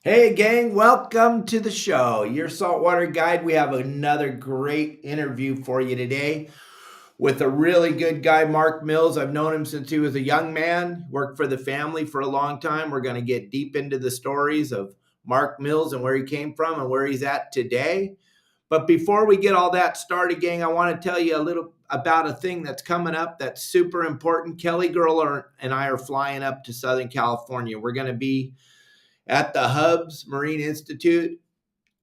Hey gang, welcome to the show. Your Saltwater Guide. We have another great interview for you today with a really good guy, Marc Mills. I've known him since he was a young man, worked for the family for a long time. We're going to get deep into the stories of Marc Mills and where he came from and where he's at today. But before we get all that started, gang, I want to tell you a little about a thing that's coming up that's super important. Kelly Girl and I are flying up to Southern California. We're going to be at the Hubs Marine Institute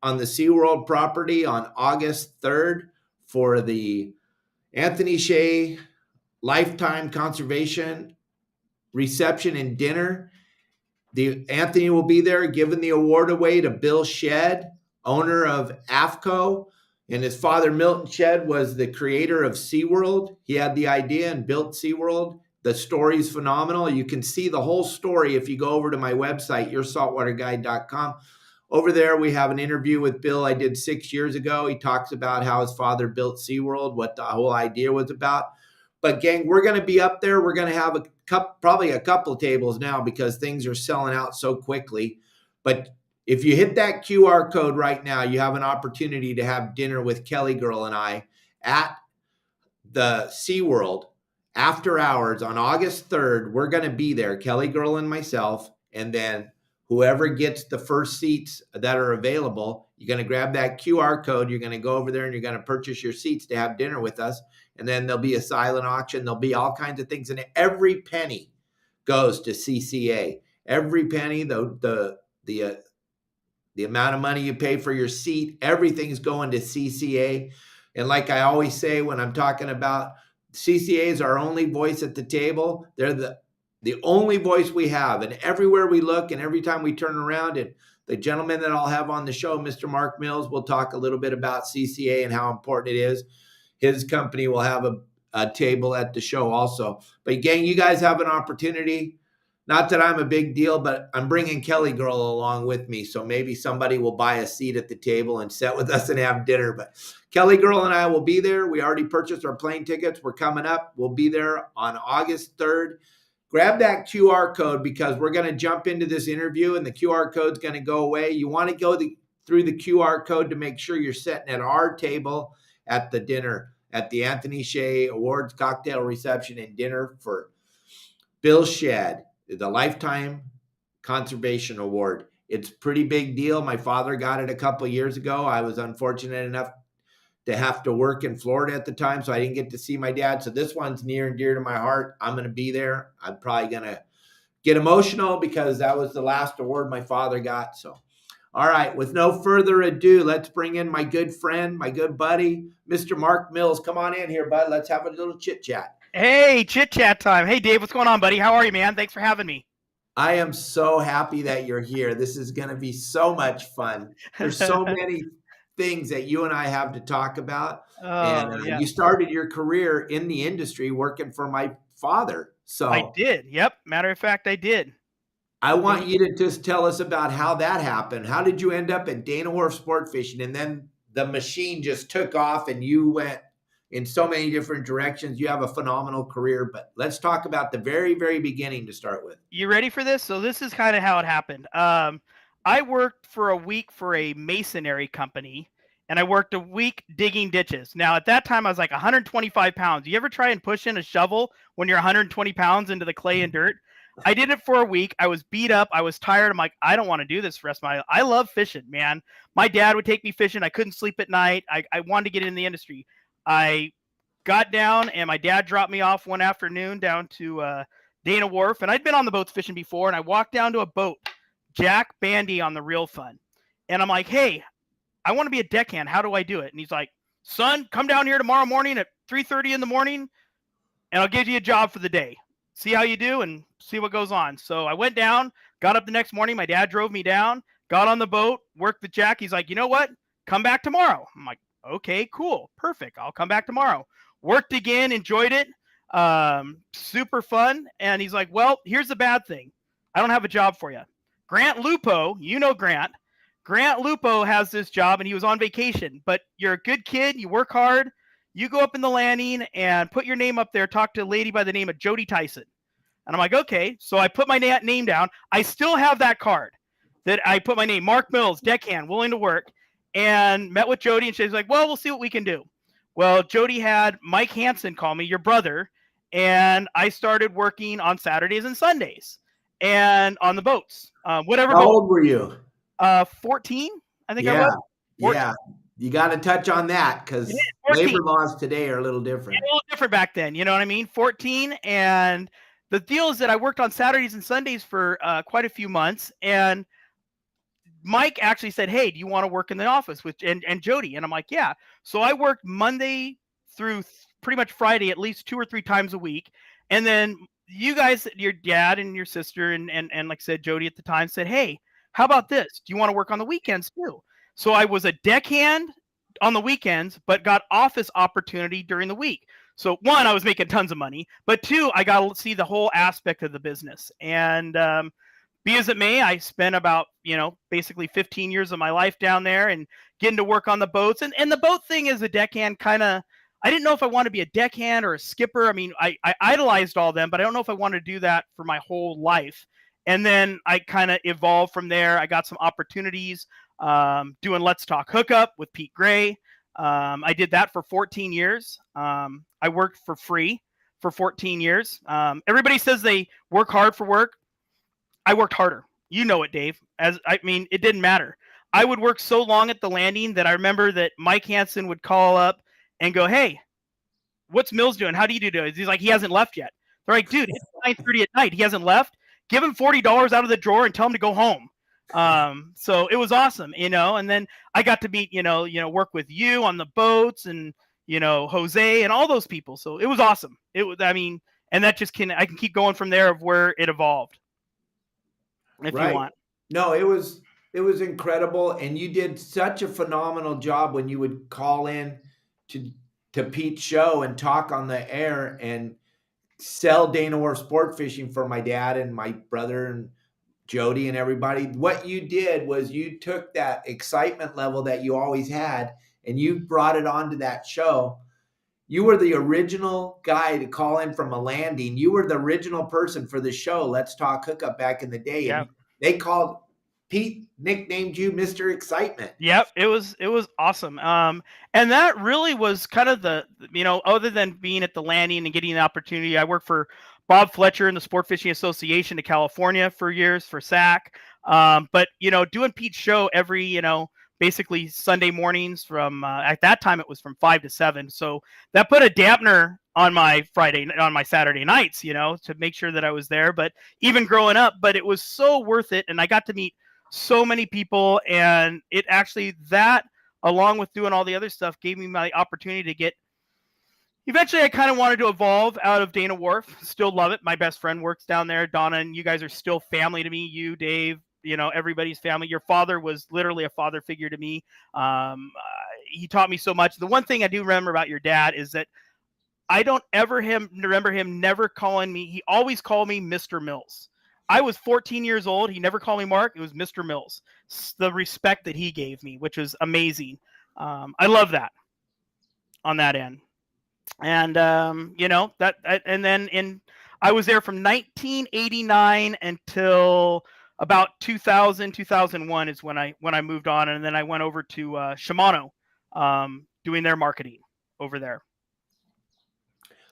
on the SeaWorld property on August 3rd for the Anthony Shea Lifetime Conservation Reception and Dinner. Anthony will be there giving the award away to Bill Shedd, owner of AFCO. And his father, Milton Shedd, was the creator of SeaWorld. He had the idea and built SeaWorld. The story's phenomenal. You can see the whole story if you go over to my website, yoursaltwaterguide.com. Over there, we have an interview with Bill I did 6 years ago. He talks about how his father built SeaWorld, what the whole idea was about. But gang, we're going to be up there. We're going to have probably a couple tables now because things are selling out so quickly. But if you hit that QR code right now, you have an opportunity to have dinner with Kelly Girl and I at the SeaWorld after hours on August 3rd. We're going to be there, Kelly Girl and myself, and then whoever gets the first seats that are available, you're going to grab that QR code. You're going to go over there and you're going to purchase your seats to have dinner with us. And then there'll be a silent auction. There'll be all kinds of things. And every penny goes to CCA. Every penny, the amount of money you pay for your seat, everything's going to CCA. And like I always say when I'm talking about CCA is our only voice at the table. They're the only voice we have. And everywhere we look and every time we turn around, and the gentleman that I'll have on the show, Mr. Marc Mills, will talk a little bit about CCA and how important it is. His company will have a table at the show also. But gang, you guys have an opportunity. Not that I'm a big deal, but I'm bringing Kelly Girl along with me. So maybe somebody will buy a seat at the table and sit with us and have dinner. But Kelly Girl and I will be there. We already purchased our plane tickets. We're coming up. We'll be there on August 3rd. Grab that QR code because we're going to jump into this interview and the QR code's going to go away. You want to go through the QR code to make sure you're sitting at our table at the dinner, at the Anthony Shea Awards cocktail reception and dinner for Bill Shedd, the Lifetime Conservation Award. It's a pretty big deal. My father got it a couple of years ago. I was unfortunate enough to have to work in Florida at the time, so I didn't get to see my dad. So this one's near and dear to my heart. I'm going to be there. I'm probably going to get emotional because that was the last award my father got. So, all right, with no further ado, let's bring in my good friend, my good buddy, Mr. Marc Mills. Come on in here, bud. Let's have a little chit-chat. Hey, chit-chat time. Hey, Dave, what's going on, buddy? How are you, man? Thanks for having me. I am so happy that you're here. This is going to be so much fun. There's so many things that you and I have to talk about. Yeah. You started your career in the industry working for my father. So I did. Yep. Matter of fact, I did. I want you to just tell us about how that happened. How did you end up at Dana Wharf Sport Fishing? And then the machine just took off and you went in so many different directions. You have a phenomenal career, but let's talk about the very, very beginning to start with. You ready for this? So this is kind of how it happened. I worked for a week for a masonry company, and I worked a week digging ditches. Now, at that time, I was like 125 pounds. You ever try and push in a shovel when you're 120 pounds into the clay and dirt? I did it for a week. I was beat up. I was tired. I'm like, I don't want to do this for the rest of my life. I love fishing, man. My dad would take me fishing. I couldn't sleep at night. I wanted to get in the industry. I got down, and my dad dropped me off one afternoon down to Dana Wharf, and I'd been on the boats fishing before, and I walked down to a boat, Jack Bandy on the Real Fun, and I'm like, hey, I want to be a deckhand. How do I do it? And he's like, son, come down here tomorrow morning at 3:30 in the morning, and I'll give you a job for the day. See how you do and see what goes on. So I went down, Got up the next morning. My dad drove me down, got on the boat, worked the jack. He's like, you know what? Come back tomorrow. I'm like, okay, cool. Perfect. I'll come back tomorrow. Worked again, enjoyed it. Super fun. And he's like, well, here's the bad thing. I don't have a job for you. Grant Lupo, you know Grant. Grant Lupo has this job and he was on vacation, but you're a good kid. You work hard. You go up in the landing and put your name up there. Talk to a lady by the name of Jody Tyson. And I'm like, okay. So I put my name down. I still have that card that I put my name, Marc Mills, deckhand, willing to work, and met with Jody. And she's like, well, we'll see what we can do. Well, Jody had Mike Hansen call me, your brother, and I started working on Saturdays and Sundays and on the boats. Whatever. How old were you? 14, I think I was. 14. Yeah. You got to touch on that because labor laws today are a little different. A little different back then. You know what I mean? 14. And the deal is that I worked on Saturdays and Sundays for quite a few months. And Mike actually said, hey, do you want to work in the office with and Jody? And I'm like, yeah. So I worked Monday through pretty much Friday, at least 2 or 3 times a week. And then you guys, your dad and your sister and like I said, Jody at the time said, hey, how about this? Do you want to work on the weekends too? So I was a deckhand on the weekends, but got office opportunity during the week. So 1, I was making tons of money, but 2, I got to see the whole aspect of the business. And be as it may, I spent about, basically 15 years of my life down there and getting to work on the boats. And the boat thing as a deckhand I didn't know if I wanted to be a deckhand or a skipper. I mean, I idolized all of them, but I don't know if I wanted to do that for my whole life. And then I kind of evolved from there. I got some opportunities doing Let's Talk Hookup with Pete Gray. I did that for 14 years. I worked for free for 14 years. Everybody says they work hard for work. I worked harder. You know it, Dave. It didn't matter. I would work so long at the landing that I remember that Mike Hansen would call up and go, hey, what's Mills doing? How do you do it? He's like, he hasn't left yet. They're like, dude, it's 9:30 at night. He hasn't left. Give him $40 out of the drawer and tell him to go home. So it was awesome, and then I got to meet, work with you on the boats and, Jose and all those people. So it was awesome. And that I can keep going from there of where it evolved. If you want. No, it was incredible. And you did such a phenomenal job when you would call in to Pete's show and talk on the air and sell Dana Wharf sport fishing for my dad and my brother and Jody and everybody. What you did was you took that excitement level that you always had and you brought it onto that show. You were the original guy to call in from a landing. You were the original person for the show, Let's Talk Hookup, back in the day. Yep. And they called Pete, nicknamed you Mr. Excitement. Yep, it was awesome. And that really was kind of the, other than being at the landing and getting the opportunity, I worked for Bob Fletcher in the Sport Fishing Association of California for years for SAC. But, doing Pete's show every, basically Sunday mornings from, at that time it was from 5 to 7. So that put a dampener on my Saturday nights, to make sure that I was there. But even growing up, but it was so worth it. And I got to meet so many people, and it actually, that along with doing all the other stuff, gave me my opportunity to get, eventually I kind of wanted to evolve out of Dana Wharf. Still love it. My best friend works down there, Donna, and you guys are still family to me. You, Dave, everybody's family. Your father was literally a father figure to me. He taught me so much. The one thing I do remember about your dad is that I don't ever remember him never calling me. He always called me Mr. Mills. I was 14 years old. He never called me Mark. It was Mr. Mills. The respect that he gave me, which was amazing. I love that on that end. And, I was there from 1989 until about 2000, 2001 is when I moved on. And then I went over to Shimano doing their marketing over there.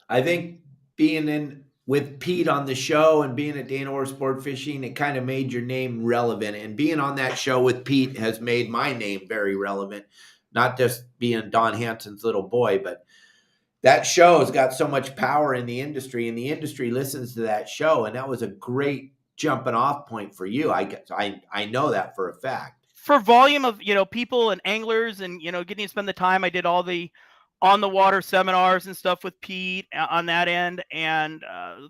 I think being in with Pete on the show and being at Dana Wharf Sport Fishing, it kind of made your name relevant. And being on that show with Pete has made my name very relevant, not just being Don Hansen's little boy, but that show has got so much power in the industry, and the industry listens to that show. And that was a great jumping off point for you. I know that for a fact. For volume of, people and anglers and, getting to spend the time, I did all the on the water seminars and stuff with Pete on that end. And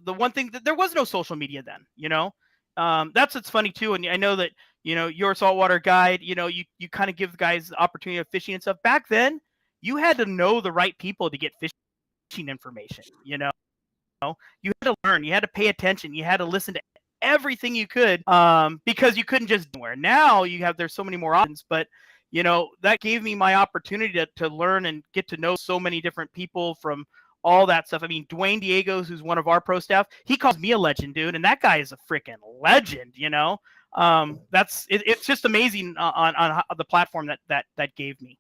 the one thing that there was no social media then, That's what's funny too. And I know that, your saltwater guide, you kind of give guys the opportunity of fishing and stuff. Back then, you had to know the right people to get fishing information. You had to learn, you had to pay attention, you had to listen to everything you could, because you couldn't just do it. Now there's so many more options, but that gave me my opportunity to learn and get to know so many different people from all that stuff. I mean, Dwayne Diegos, who's one of our pro staff, he calls me a legend, dude, and that guy is a freaking legend. It's just amazing on the platform that gave me.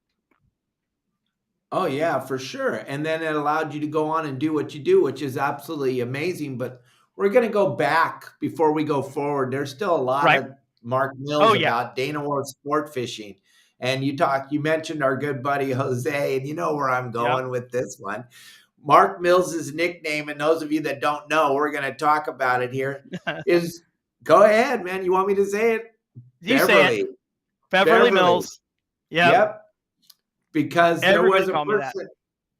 Oh yeah, for sure. And then it allowed you to go on and do what you do, which is absolutely amazing. But we're going to go back before we go forward. There's still a lot Right. of Marc Mills Oh, yeah. about Dana World Sport Fishing. And you mentioned our good buddy Jose, and you know where I'm going with this one. Marc Mills' nickname, and those of you that don't know, we're going to talk about it here, is, go ahead, man. You want me to say it? You say it. Beverly Mills. Yep. Because there was a person.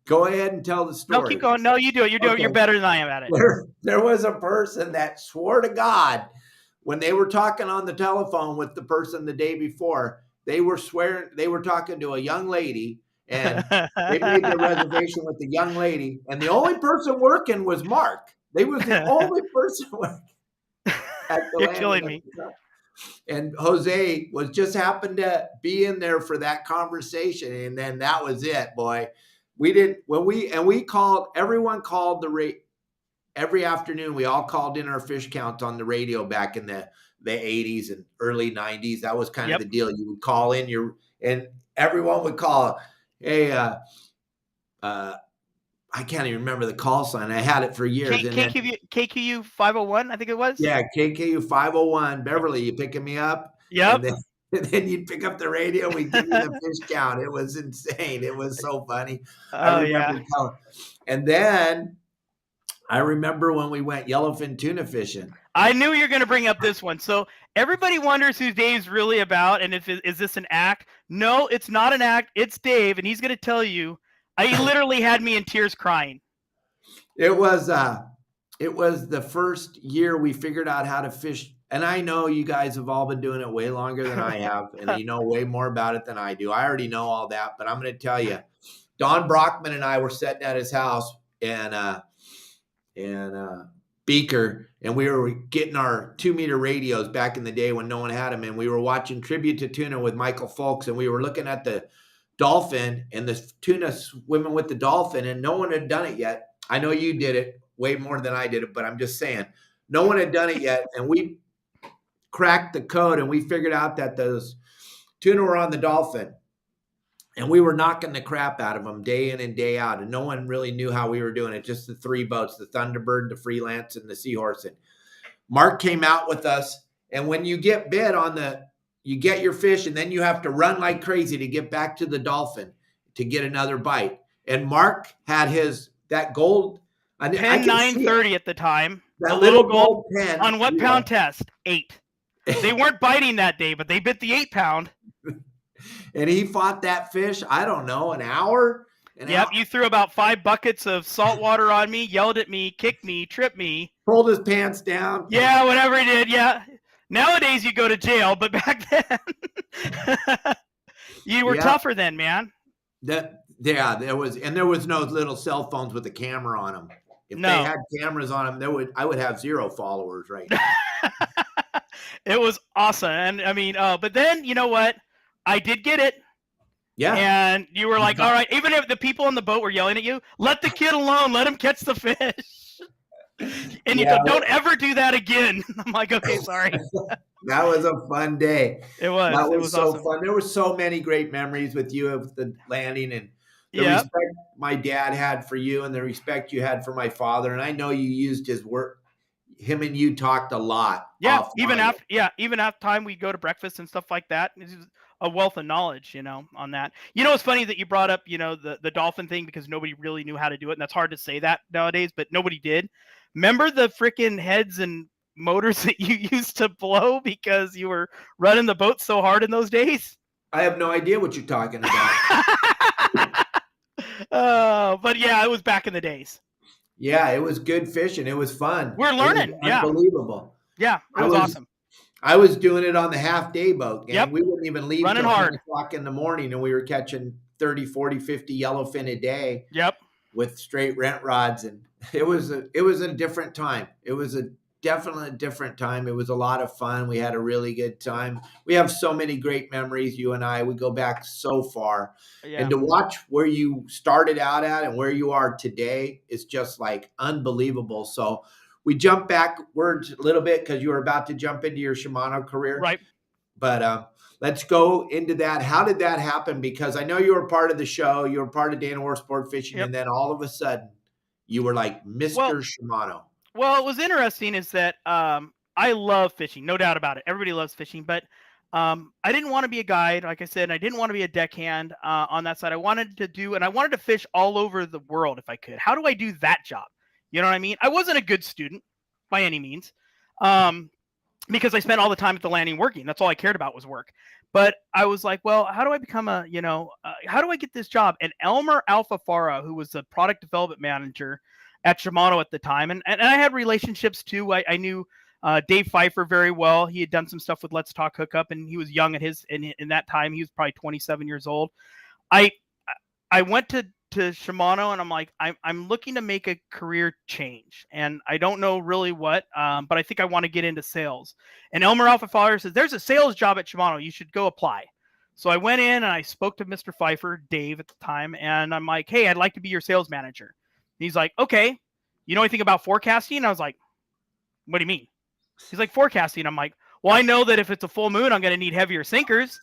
Go ahead and tell the story. No, keep going. No, you do it. You're better than I am at it. There was a person that swore to God when they were talking on the telephone with the person the day before, they were talking to a young lady, and they made their reservation with the young lady, and the only person working was Mark. They was the only person working at the You're killing me. And Jose just happened to be in there for that conversation. And then that was it, boy. Everyone called every afternoon. We all called in our fish counts on the radio back in the 80s and early 90s. That was kind of the deal. You would call in and everyone would call, hey, I can't even remember the call sign. I had it for years. KQU 501, I think it was. Yeah, KQU 501. Beverly, you picking me up? Yep. And then you'd pick up the radio. We'd give you the fish count. It was insane. It was so funny. I remember and then I remember when we went yellowfin tuna fishing. I knew you were going to bring up this one. So everybody wonders who Dave's really about, and is this an act? No, it's not an act. It's Dave, and he's going to tell you. He literally had me in tears crying. It was the first year we figured out how to fish. And I know you guys have all been doing it way longer than I have, and you know way more about it than I do. I already know all that, but I'm going to tell you, Don Brockman and I were sitting at his house in Beaker, and we were getting our 2-meter radios back in the day when no one had them, and we were watching Tribute to Tuna with Michael Folks, and we were looking at the dolphin and the tuna swimming with the dolphin, and no one had done it yet. I know you did it way more than I did it, but I'm just saying no one had done it yet. And we cracked the code and we figured out that those tuna were on the dolphin, and we were knocking the crap out of them day in and day out. And no one really knew how we were doing it. Just the 3 boats, the Thunderbird, the Freelance, and the Seahorse. And Mark came out with us. And when you get bit you get your fish, and then you have to run like crazy to get back to the dolphin to get another bite. And Mark had that gold pen 930 at the time. That little gold pen on what pound test? 8. They weren't biting that day, but they bit the 8 pound. And he fought that fish, I don't know, an hour. You threw about 5 buckets of salt water on me, yelled at me, kicked me, tripped me, pulled his pants down. Yeah, whatever he did. Yeah. Nowadays you go to jail, but back then you were tougher then, man. There was no little cell phones with a camera on them. If they had cameras on them, I would have 0 followers right now. It was awesome. And I mean, but then you know what? I did get it. Yeah. And you were like, all right, even if the people on the boat were yelling at you, let the kid alone, let him catch the fish. And you go, don't ever do that again. I'm like, okay, sorry. That was a fun day. It was. That was so awesome. fun. There were so many great memories with you of the landing, and the respect my dad had for you and the respect you had for my father. And I know you used his work. Him and you talked a lot. Yeah. Even after time we go to breakfast and stuff like that. It's a wealth of knowledge, on that. It's funny that you brought up, the dolphin thing, because nobody really knew how to do it. And that's hard to say that nowadays, but nobody did. Remember the freaking heads and motors that you used to blow because you were running the boat so hard in those days? I have no idea what you're talking about. But yeah, it was back in the days. Yeah, it was good fishing. It was fun. We're learning. Unbelievable. Yeah, it was awesome. I was doing it on the half day boat, Yep, gang. We wouldn't even leave running till 10 hard. o'clock in the morning, and we were catching 30, 40, 50 yellowfin a day Yep. with straight rent rods. And it was a different time. It was a definitely different time. It was a lot of fun. We had a really good time. We have so many great memories, you and I. We go back so far. And Yeah. to watch where you started out at and where you are today is just like unbelievable. So we jump backwards a little bit because you were about to jump into your Shimano career. Right. But let's go into that. How did that happen? Because I know you were part of the show, you were part of Dana Sport Fishing, Yep. and then all of a sudden you were like Well, Mr. Shimano. Well, what was interesting is that I love fishing, no doubt about it. Everybody loves fishing, but I didn't want to be a guide, like I said. And I didn't want to be a deckhand on that side. I wanted to fish all over the world if I could. How do I do that job? You know what I mean? I wasn't a good student by any means, because I spent all the time at the landing working. That's all I cared about was work. But I was like, well, how do I become how do I get this job? And Elmer Alfafara, who was the product development manager at Shimano at the time, and I had relationships too. I knew Dave Pfeiffer very well. He had done some stuff with Let's Talk Hookup, and he was young at in that time. He was probably 27 years old. I went to Shimano, and I'm like, I'm looking to make a career change, and I don't know really what, but I think I want to get into sales. And Elmer Alfafara says, there's a sales job at Shimano. You should go apply. So I went in and I spoke to Mr. Pfeiffer, Dave at the time, and I'm like, hey, I'd like to be your sales manager. And he's like, okay, you know anything about forecasting? And I was like, what do you mean? He's like, forecasting. I'm like, well, I know that if it's a full moon, I'm going to need heavier sinkers.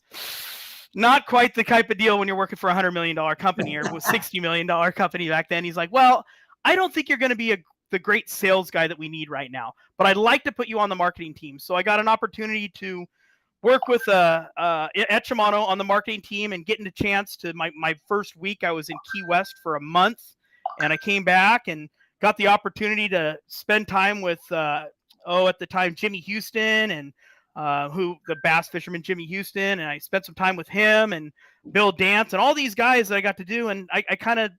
Not quite the type of deal when you're working for $100 million company or with $60 million company back then. He's like, well, I don't think you're going to be the great sales guy that we need right now, but I'd like to put you on the marketing team. So I got an opportunity to work with at Shimano on the marketing team and getting a chance to my first week. I was in Key West for a month, and I came back and got the opportunity to spend time with at the time Jimmy Houston and who the bass fisherman Jimmy Houston, and I spent some time with him and Bill Dance and all these guys that I got to do, and I kind of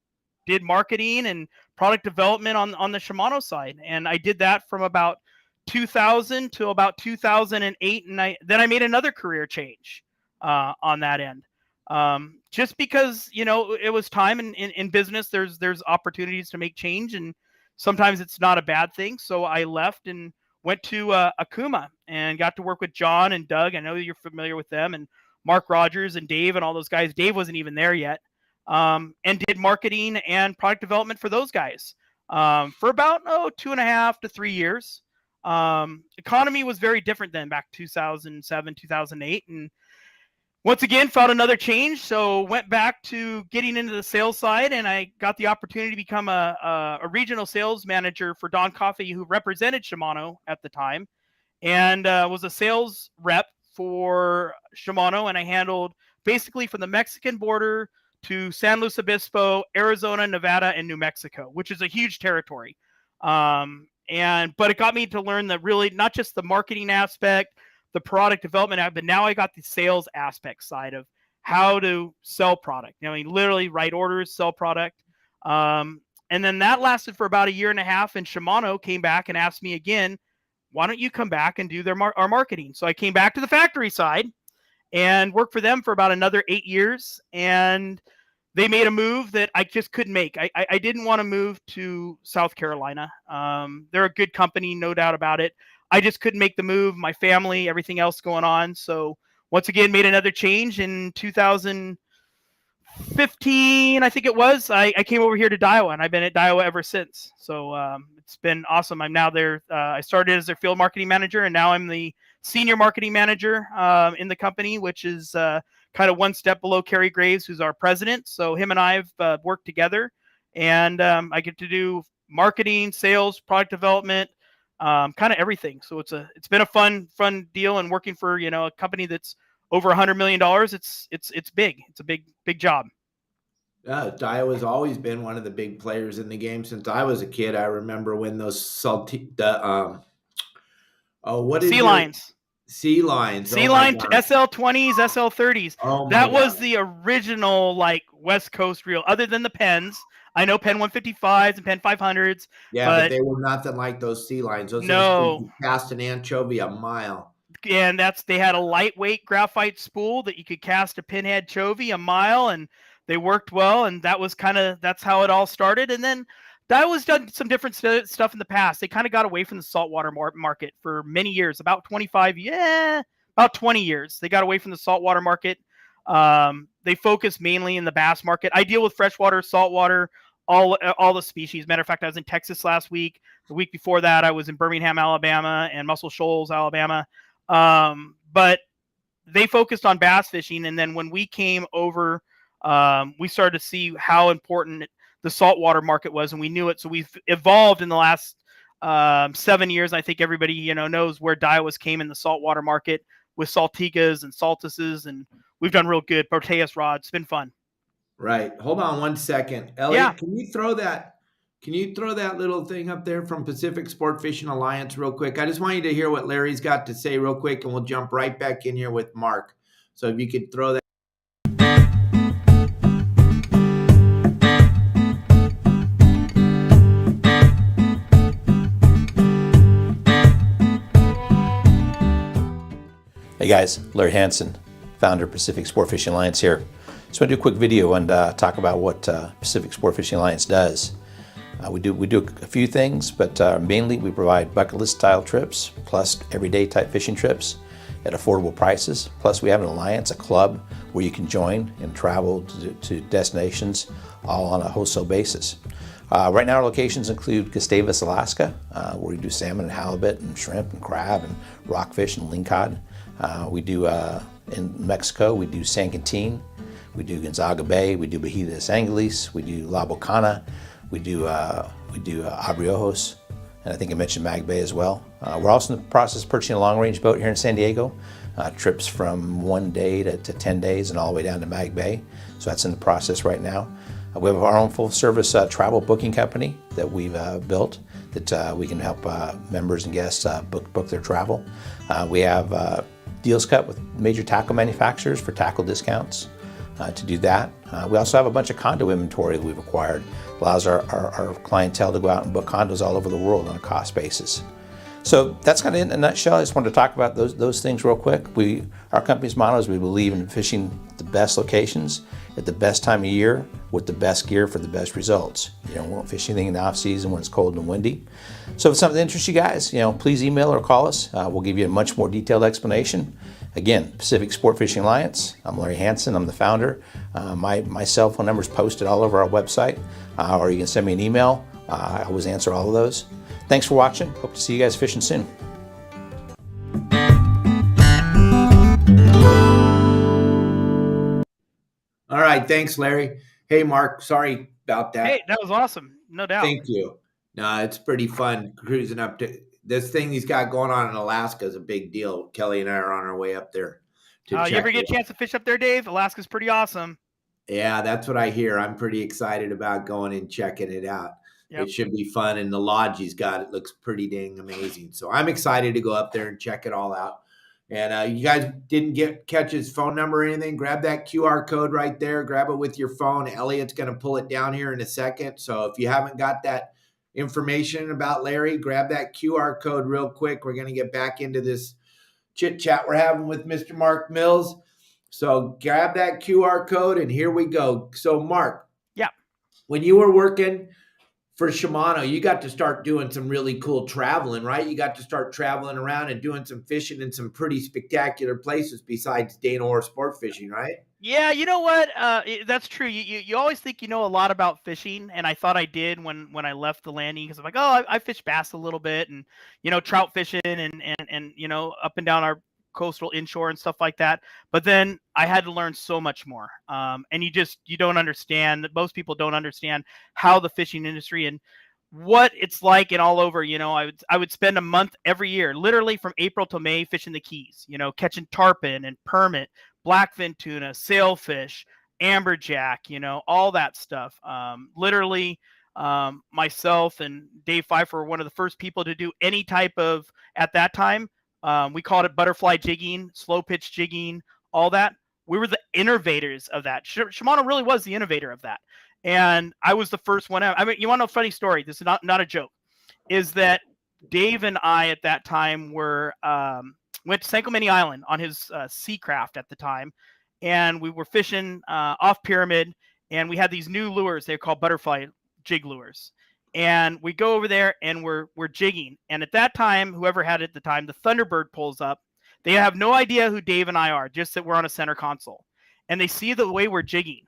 did marketing and product development on the Shimano side, and I did that from about 2000 to about 2008, and then I made another career change on that end, just because it was time in business. There's opportunities to make change, and sometimes it's not a bad thing. So I left and went to Akuma and got to work with John and Doug. I know you're familiar with them, and Mark Rogers and Dave and all those guys. Dave wasn't even there yet, and did marketing and product development for those guys for about 2.5 to 3 years. Economy was very different then, back 2007, 2008, and once again found another change. So went back to getting into the sales side, and I got the opportunity to become a regional sales manager for Don Coffey, who represented Shimano at the time, and was a sales rep for Shimano. And I handled basically from the Mexican border to San Luis Obispo, Arizona, Nevada, and New Mexico, which is a huge territory. But it got me to learn that really not just the marketing aspect, the product development, but now I got the sales aspect side of how to sell product. Literally write orders, sell product. And then that lasted for about 1.5 years, and Shimano came back and asked me again, why don't you come back and do our marketing? So I came back to the factory side and worked for them for about another 8 years. And they made a move that I just couldn't make. I didn't want to move to South Carolina. They're a good company, no doubt about it. I just couldn't make the move. My family, everything else going on. So once again, made another change in 2015, I think it was. I came over here to Daiwa, and I've been at Daiwa ever since. So it's been awesome. I'm now there. I started as their field marketing manager, and now I'm the senior marketing manager in the company, which is kind of one step below Kerry Graves, who's our president. So him and I have worked together, and I get to do marketing, sales, product development, kind of everything. So it's been a fun deal, and working for a company that's over $100 million. It's big. It's a big job. Daiwa's always been one of the big players in the game since I was a kid. I remember when those what is Sea lines. Sea lines. Sea line SL20s, SL30s. That was the original West Coast reel, other than the Pens. I know Pen 155s and Pen 500s. Yeah, but they were nothing like those sea lines. Those things could cast an anchovy a mile. and they had a lightweight graphite spool that you could cast a pinhead chovy a mile, and they worked well. And that's how it all started. And then Daiwa's done some different stuff in the past. They kind of got away from the saltwater market for many years, about 20 years. They got away from the saltwater market. They focus mainly in the bass market. I deal with freshwater, saltwater, all the species. Matter of fact, I was in Texas last week. The week before that, I was in Birmingham, Alabama, and Muscle Shoals, Alabama. But they focused on bass fishing. And then when we came over, we started to see how important the saltwater market was, and we knew it. So we've evolved in the last 7 years. I think everybody knows where Daiwa's came in the saltwater market with Saltigas and Saltuses, and we've done real good. Proteus rods. It's been fun. Right. Hold on one second. Elliot, Yeah. Can you throw that little thing up there from Pacific Sport Fishing Alliance real quick? I just want you to hear what Larry's got to say real quick, and we'll jump right back in here with Mark. So if you could throw that. Hey guys, Larry Hansen, founder of Pacific Sport Fishing Alliance here. Just want to do a quick video and talk about what Pacific Sport Fishing Alliance does. We do a few things, but mainly we provide bucket list style trips plus everyday type fishing trips at affordable prices. Plus we have an alliance, a club where you can join and travel to destinations all on a wholesale basis. Right now our locations include Gustavus, Alaska, where we do salmon and halibut and shrimp and crab and rockfish and lingcod. We do in Mexico, we do San Quintin, we do Gonzaga Bay, we do Bajitas Angeles, we do La Bocana, we do Abriojos, and I think I mentioned Mag Bay as well. We're also in the process of purchasing a long-range boat here in San Diego, trips from 1 day to 10 days and all the way down to Mag Bay. So that's in the process right now. We have our own full-service travel booking company that we've built that we can help members and guests book their travel. We have deals cut with major tackle manufacturers for tackle discounts to do that. We also have a bunch of condo inventory that we've acquired. Allows our clientele to go out and book condos all over the world on a cost basis. So that's kind of in a nutshell. I just wanted to talk about those things real quick. Our company's motto is we believe in fishing the best locations at the best time of year with the best gear for the best results. You don't want to fish anything in the off season when it's cold and windy. So if it's something that interests you guys, please email or call us. We'll give you a much more detailed explanation. Again, Pacific Sport Fishing Alliance. I'm Larry Hansen. I'm the founder. My cell phone number is posted all over our website, or you can send me an email. I always answer all of those. Thanks for watching. Hope to see you guys fishing soon. All right. Thanks, Larry. Hey, Mark. Sorry about that. Hey, that was awesome. No doubt. Thank you. No, it's pretty fun cruising up to this thing he's got going on in Alaska is a big deal. Kelly and I are on our way up there. You ever get a chance to fish up there, Dave? Alaska's pretty awesome. Yeah, that's what I hear. I'm pretty excited about going and checking it out. Yep. It should be fun. And the lodge he's got, it looks pretty dang amazing. So I'm excited to go up there and check it all out. And you guys didn't catch his phone number or anything, grab that QR code right there. Grab it with your phone. Elliot's going to pull it down here in a second. So if you haven't got that information about Larry, grab that QR code real quick. We're going to get back into this chit chat we're having with Mr. Marc Mills. So grab that QR code and here we go. So Mark, yeah, when you were working for Shimano, you got to start doing some really cool traveling, right? You got to start traveling around and doing some fishing in some pretty spectacular places besides Dana Orr Sport Fishing, right? Yeah, you know what? That's true. You always think you know a lot about fishing, and I thought I did when I left the landing because I'm like, oh, I fish bass a little bit, and trout fishing, and up and down our coastal inshore and stuff like that. But then I had to learn so much more, and you don't understand. Most people don't understand how the fishing industry and what it's like and all over. I would spend a month every year, literally from April to May, fishing the Keys. Catching tarpon and permit, blackfin tuna, sailfish, amberjack, all that stuff. Literally, myself and Dave Pfeiffer were one of the first people to do any type of, at that time, we called it butterfly jigging, slow pitch jigging, all that. We were the innovators of that. Shimano really was the innovator of that. And I was the first one out. I mean, you want to know a funny story? This is not a joke. Is that Dave and I at that time were went to San Clemente Island on his sea craft at the time, and we were fishing off Pyramid, and we had these new lures. They're called butterfly jig lures. And we go over there and we're jigging. And at that time, whoever had it at the time, the Thunderbird pulls up. They have no idea who Dave and I are, just that we're on a center console. And they see the way we're jigging.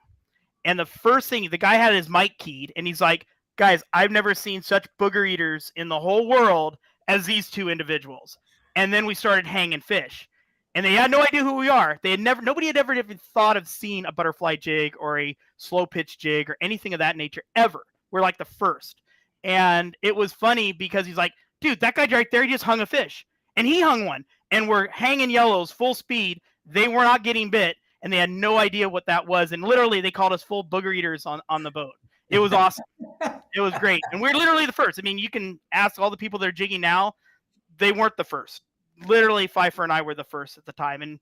And the first thing, the guy had his mic keyed, and he's like, guys, I've never seen such booger eaters in the whole world as these two individuals. And then we started hanging fish. And they had no idea who we are. Nobody had ever even thought of seeing a butterfly jig or a slow pitch jig or anything of that nature ever. We're like the first. And it was funny because he's like, dude, that guy right there, he just hung a fish. And he hung one. And we're hanging yellows full speed. They were not getting bit. And they had no idea what that was. And literally, they called us full booger eaters on the boat. It was awesome. It was great. And we're literally the first. I mean, you can ask all the people that are jigging now. They weren't the first. Literally, Pfeiffer and I were the first at the time. And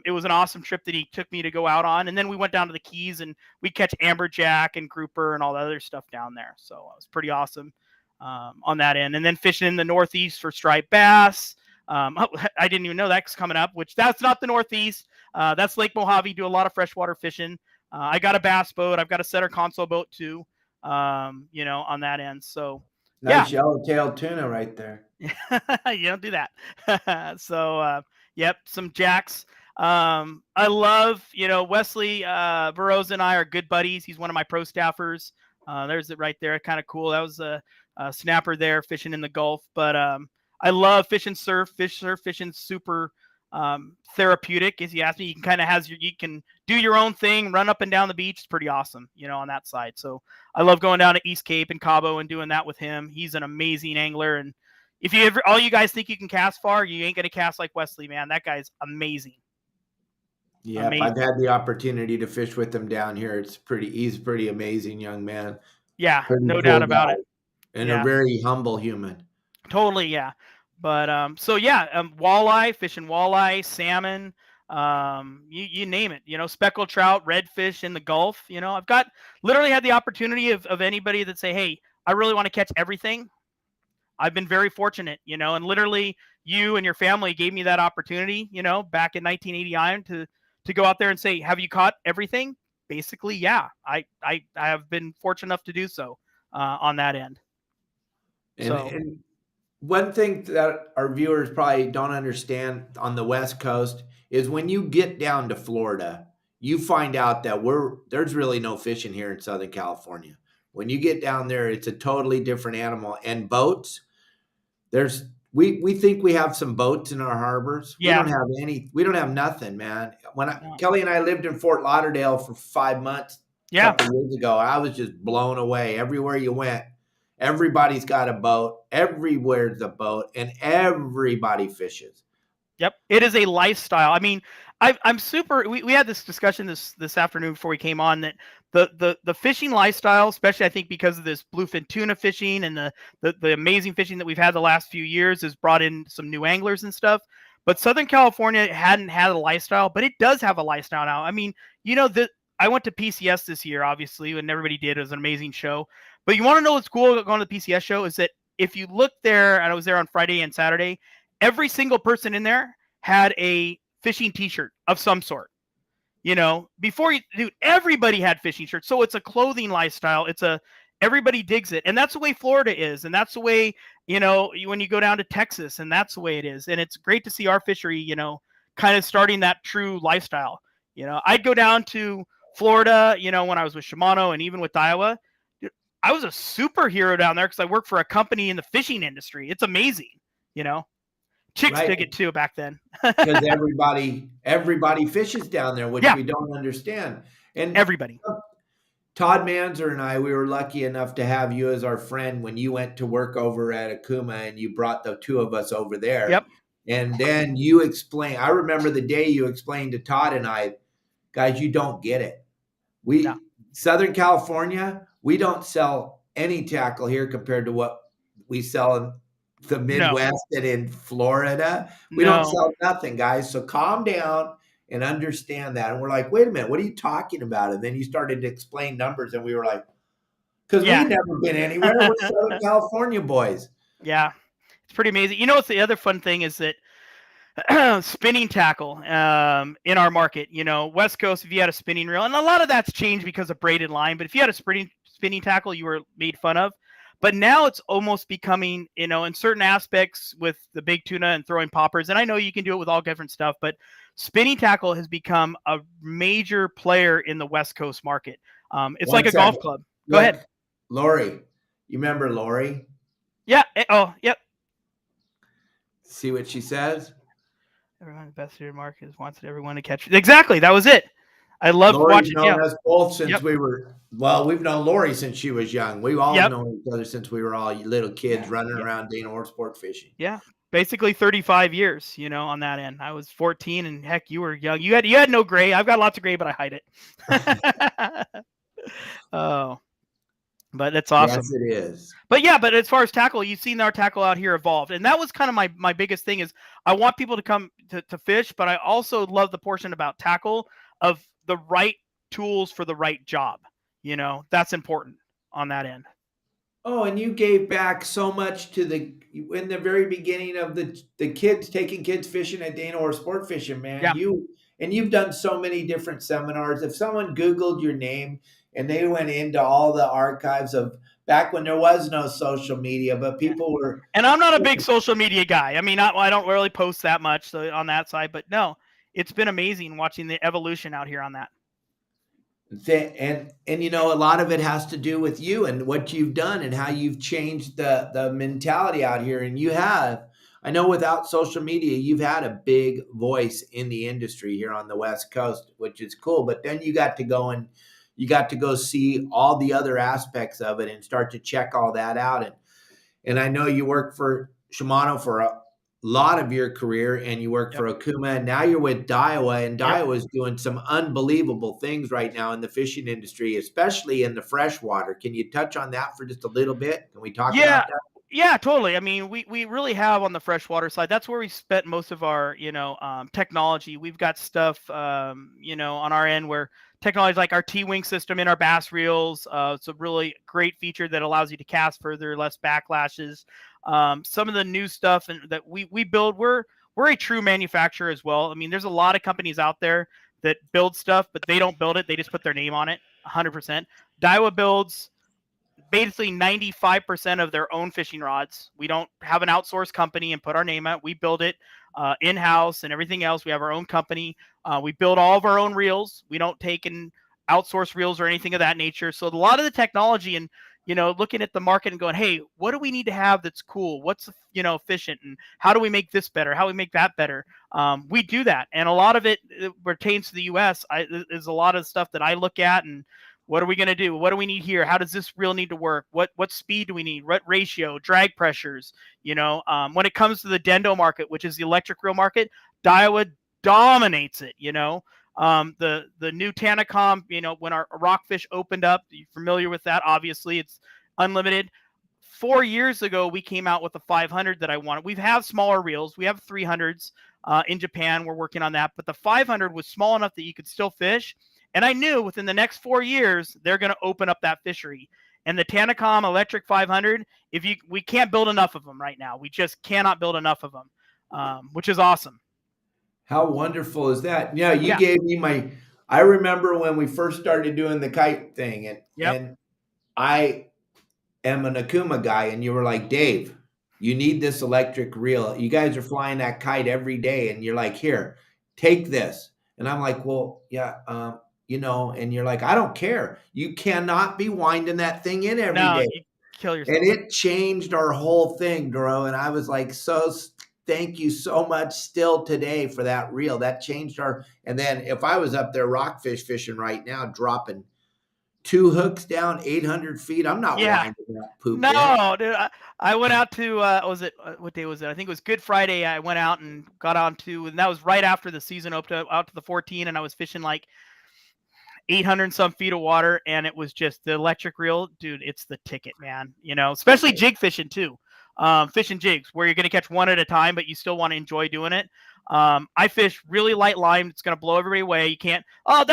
it was an awesome trip that he took me to go out on. And then we went down to the Keys, and we catch amberjack and grouper and all the other stuff down there. So it was pretty awesome on that end. And then fishing in the Northeast for striped bass. I didn't even know that's coming up, which that's not the Northeast. That's Lake Mojave. Do a lot of freshwater fishing. I got a bass boat. I've got a center console boat too, on that end. So nice yellowtail tuna right there. You don't do that. So, yep, some jacks. I love, Wesley Burrows and I are good buddies. He's one of my pro staffers. There's it right there. Kind of cool. That was a snapper there fishing in the Gulf. But I love fishing surf fishing super therapeutic. As you ask me, you can kind of you can do your own thing, run up and down the beach. It's pretty awesome, on that side. So I love going down to East Cape and Cabo and doing that with him. He's an amazing angler. And if all you guys think you can cast far, you ain't going to cast like Wesley, man. That guy's amazing. Yeah, I've had the opportunity to fish with him down here. He's a pretty amazing young man. Yeah, no doubt about it. And a very humble human. Totally, yeah. But walleye, fishing walleye, salmon, you name it, speckled trout, redfish in the Gulf. I've literally had the opportunity of anybody that say, hey, I really want to catch everything. I've been very fortunate, and literally you and your family gave me that opportunity, back in 1989 to go out there and say, have you caught everything? Basically, yeah, I have been fortunate enough to do so on that end. And one thing that our viewers probably don't understand on the West Coast is when you get down to Florida, you find out that there's really no fishing here in Southern California. When you get down there, it's a totally different animal. And boats, we think we have some boats in our harbors. Yeah. We don't have nothing, man. Kelly and I lived in Fort Lauderdale for 5 months a couple years ago, I was just blown away. Everywhere you went, everybody's got a boat. Everywhere's a boat, and everybody fishes. Yep, it is a lifestyle. I mean, I'm super. We had this discussion this afternoon before we came on that the fishing lifestyle, especially I think because of this bluefin tuna fishing and the amazing fishing that we've had the last few years, has brought in some new anglers and stuff. But Southern California hadn't had a lifestyle, but it does have a lifestyle now. I mean, I went to PCS this year, obviously, and everybody did. It was an amazing show. But you want to know what's cool going to the PCS show is that if you look there, and I was there on Friday and Saturday, every single person in there had a fishing t-shirt of some sort. Everybody had fishing shirts. So it's a clothing lifestyle. Everybody digs it. And that's the way Florida is. And that's the way, when you go down to Texas, and that's the way it is. And it's great to see our fishery, kind of starting that true lifestyle. I'd go down to Florida, when I was with Shimano and even with Daiwa. I was a superhero down there because I worked for a company in the fishing industry. It's amazing, Chicks dig it too back then. Because everybody fishes down there, which we don't understand. And everybody. Todd Manzer and I, we were lucky enough to have you as our friend when you went to work over at Akuma, and you brought the two of us over there. Yep. And then you explained, I remember the day you explained to Todd and I, guys, you don't get it. Southern California, we don't sell any tackle here compared to what we sell in the Midwest and in Florida. We don't sell nothing, guys. So calm down and understand that. And we're like, wait a minute, what are you talking about? And then you started to explain numbers, and we were like, because we've never been anywhere. We're Southern California boys. Yeah, it's pretty amazing. What's the other fun thing is that Spinning tackle in our market. West Coast, if you had a spinning reel, and a lot of that's changed because of braided line, but if you had a spinning tackle, you were made fun of. But now it's almost becoming, in certain aspects with the big tuna and throwing poppers, and I know you can do it with all different stuff, but spinning tackle has become a major player in the West Coast market. It's like a golf club. Go ahead. Lori, you remember Lori? Yeah. Oh, yep. See what she says? Everyone, best here, Mark wants everyone to catch. Exactly. That was it. I love watching. Known us both since we were, we've known Lori since she was young. We've all known each other since we were all little kids running around Daiwa sport fishing. Yeah. Basically 35 years, on that end. I was 14 and heck, you were young. You had no gray. I've got lots of gray, but I hide it. Oh, but it's awesome. Yes, it is. But but as far as tackle, you've seen our tackle out here evolved. And that was kind of my biggest thing is I want people to come to fish, but I also love the portion about tackle of the right tools for the right job. That's important on that end. Oh, and you gave back so much to in the very beginning of the kids, taking kids fishing at Daiwa sport fishing, man. Yeah. You've done so many different seminars. If someone Googled your name and they went into all the archives of back when there was no social media, but people were. And I'm not a big social media guy. I mean, I don't really post that much on that side, but no, it's been amazing watching the evolution out here on that. And a lot of it has to do with you and what you've done and how you've changed the mentality out here. And I know without social media, you've had a big voice in the industry here on the West Coast, which is cool. But then you got to go see all the other aspects of it and start to check all that out. And I know you worked for Shimano for a lot of your career, and you worked for Okuma, and now you're with Daiwa, and Daiwa is doing some unbelievable things right now in the fishing industry, especially in the freshwater. Can you touch on that for just a little bit? Can we talk about that? Yeah, totally. I mean, we really have on the freshwater side. That's where we spent most of our, technology. We've got stuff, on our end where technology like our T-wing system in our bass reels. It's a really great feature that allows you to cast further, less backlashes. Some of the new stuff that we build, we're a true manufacturer as well. I mean, there's a lot of companies out there that build stuff, but they don't build it. They just put their name on it 100%. Daiwa builds basically 95% of their own fishing rods. We don't have an outsourced company and put our name out. We build it in-house and everything else. We have our own company. We build all of our own reels. We don't take and outsource reels or anything of that nature. So a lot of the technology and, looking at the market and going, hey, what do we need to have that's cool? What's, efficient? And how do we make this better? How do we make that better? We do that. And a lot of it pertains to the U.S. There's a lot of stuff that I look at and what are we going to do? What do we need here? How does this reel need to work? What speed do we need? What ratio, drag pressures? When it comes to the Dendo market, which is the electric reel market, Daiwa dominates it. The new Tanacom, when our Rockfish opened up, you're familiar with that. Obviously, it's unlimited. 4 years ago, we came out with the 500 that I wanted. We have smaller reels. We have 300s in Japan. We're working on that. But the 500 was small enough that you could still fish. And I knew within the next 4 years, they're going to open up that fishery. And the Tanacom Electric 500, we can't build enough of them right now. We just cannot build enough of them, which is awesome. How wonderful is that? Yeah, you gave me I remember when we first started doing the kite thing, and I am an Okuma guy, and you were like, Dave, you need this electric reel. You guys are flying that kite every day, and you're like, here, take this. And I'm like, well, yeah, and you're like, I don't care. You cannot be winding that thing in every day. You kill yourself. And it changed our whole thing, Doro. And I was like, thank you so much still today for that reel. That changed and then if I was up there rockfish fishing right now, dropping 2 hooks down 800 feet, I'm not winding that poop. No, dude. I went out to, what day was it? I think it was Good Friday. I went out and got and that was right after the season opened out to the 14, and I was fishing like 800 some feet of water, and it was just the electric reel, dude. It's the ticket, man. Especially jig fishing too. Fishing jigs where you're going to catch one at a time, but you still want to enjoy doing it. I fish really light line. It's going to blow everybody away. You can't. Oh,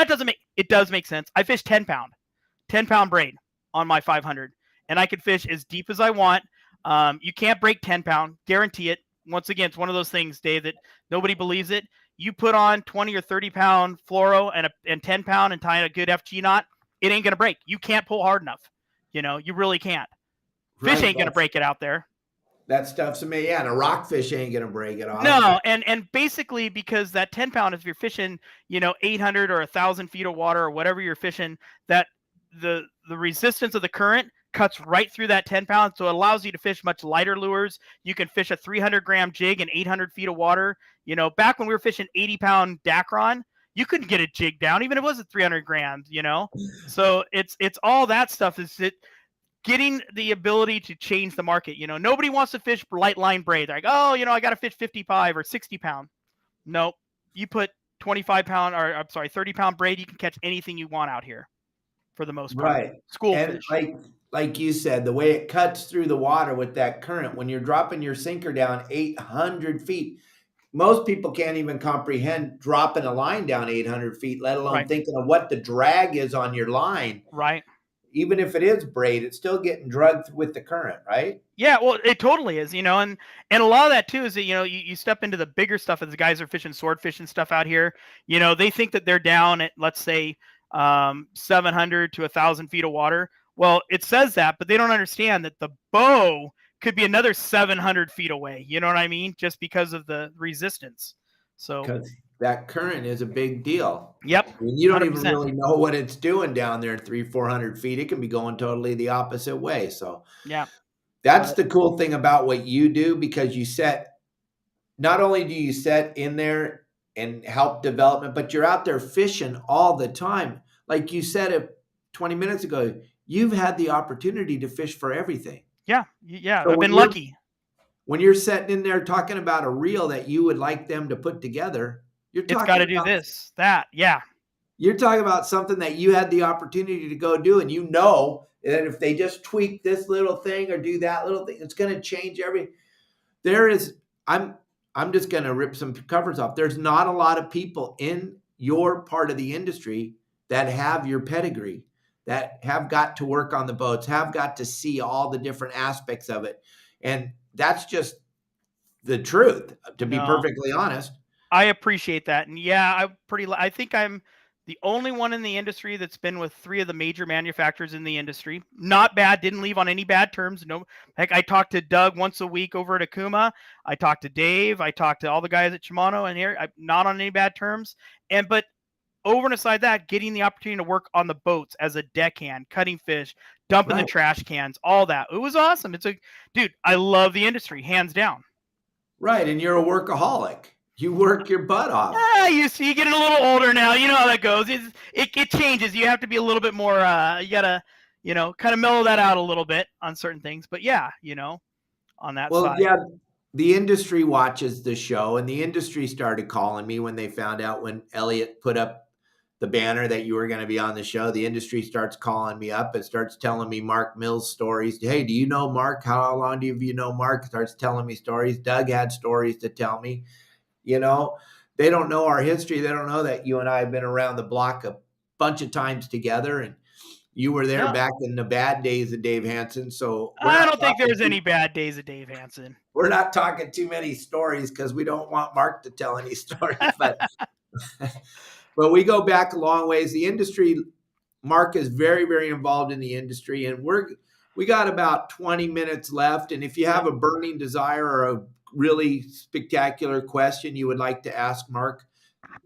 it does make sense. I fish 10 pound braid on my 500, and I can fish as deep as I want. You can't break 10 pound, guarantee it. once again, it's one of those things, Dave, that nobody believes it. You put on 20 or 30 pound fluoro and 10 pound and tie a good FG knot, it ain't going to break. You can't pull hard enough. You really can't. Fish ain't going to break it out there. That stuff's amazing. Yeah, and a rockfish ain't going to break it off. No, and basically because that 10 pound, if you're fishing, 800 or 1,000 feet of water or whatever you're fishing, that the resistance of the current cuts right through that 10 pounds. So it allows you to fish much lighter lures. You can fish a 300-gram jig in 800 feet of water. Back when we were fishing 80-pound Dacron, you couldn't get a jig down, even if it was at 300 grams, So it's all that stuff is it getting the ability to change the market. Nobody wants to fish light line braid. They're like, oh, I got to fish 55 or 60 pound. Nope. You put 25 pound or I'm sorry, 30 pound braid, you can catch anything you want out here for the most part. Right. School and fish. Like you said, the way it cuts through the water with that current, when you're dropping your sinker down 800 feet, most people can't even comprehend dropping a line down 800 feet, let alone thinking of what the drag is on your line. Right. Even if it is braid, it's still getting drugged with the current, right? Yeah, well, it totally is, and a lot of that too is that, you step into the bigger stuff as the guys are fishing swordfish and stuff out here, they think that they're down at, let's say, 700 to 1,000 feet of water. Well, it says that, but they don't understand that the bow could be another 700 feet away. You know what I mean? Just because of the resistance. So because that current is a big deal. Yep. When you don't 100%. even really know what it's doing down there 300-400 feet, it can be going totally the opposite way. So yeah, that's the cool thing about what you do, because you not only do you set in there and help development, but you're out there fishing all the time. Like you said it 20 minutes ago, you've had the opportunity to fish for everything. Yeah. So I've been lucky. When you're sitting in there talking about a reel that you would like them to put together, It's got to do this, that. Yeah. You're talking about something that you had the opportunity to go do, and that if they just tweak this little thing or do that little thing, it's going to change everything. I'm just going to rip some covers off. There's not a lot of people in your part of the industry that have your pedigree, that have got to work on the boats, have got to see all the different aspects of it. And that's just the truth, to be perfectly honest. I appreciate that. And yeah, I think I'm the only one in the industry that's been with 3 of the major manufacturers in the industry. Not bad. Didn't leave on any bad terms. No, heck, I talk to Doug once a week over at Akuma. I talk to Dave. I talk to all the guys at Shimano, and here, I'm not on any bad terms. But over and aside that, getting the opportunity to work on the boats as a deckhand, cutting fish, dumping the trash cans, all that. It was awesome. Dude, I love the industry, hands down. Right. And you're a workaholic. You work your butt off. You see, you're getting a little older now. You know how that goes. It changes. You have to be a little bit more, you got to, kind of mellow that out a little bit on certain things. But yeah, on that side. Well, yeah, the industry watches the show, and the industry started calling me when they found out when Elliot put up the banner that you were going to be on the show. The industry starts calling me up and starts telling me Marc Mills stories. Hey, do you know Marc? How long do you know Marc? Starts telling me stories. Doug had stories to tell me. They don't know our history. They don't know that you and I have been around the block a bunch of times together, and you were there back in the bad days of Dave Hansen. So I don't think there's any bad days of Dave Hansen. We're not talking too many stories because we don't want Marc to tell any stories, but we go back a long ways. The industry, Marc is very, very involved in the industry, and we got about 20 minutes left. And if you have a burning desire or a really spectacular question you would like to ask Marc,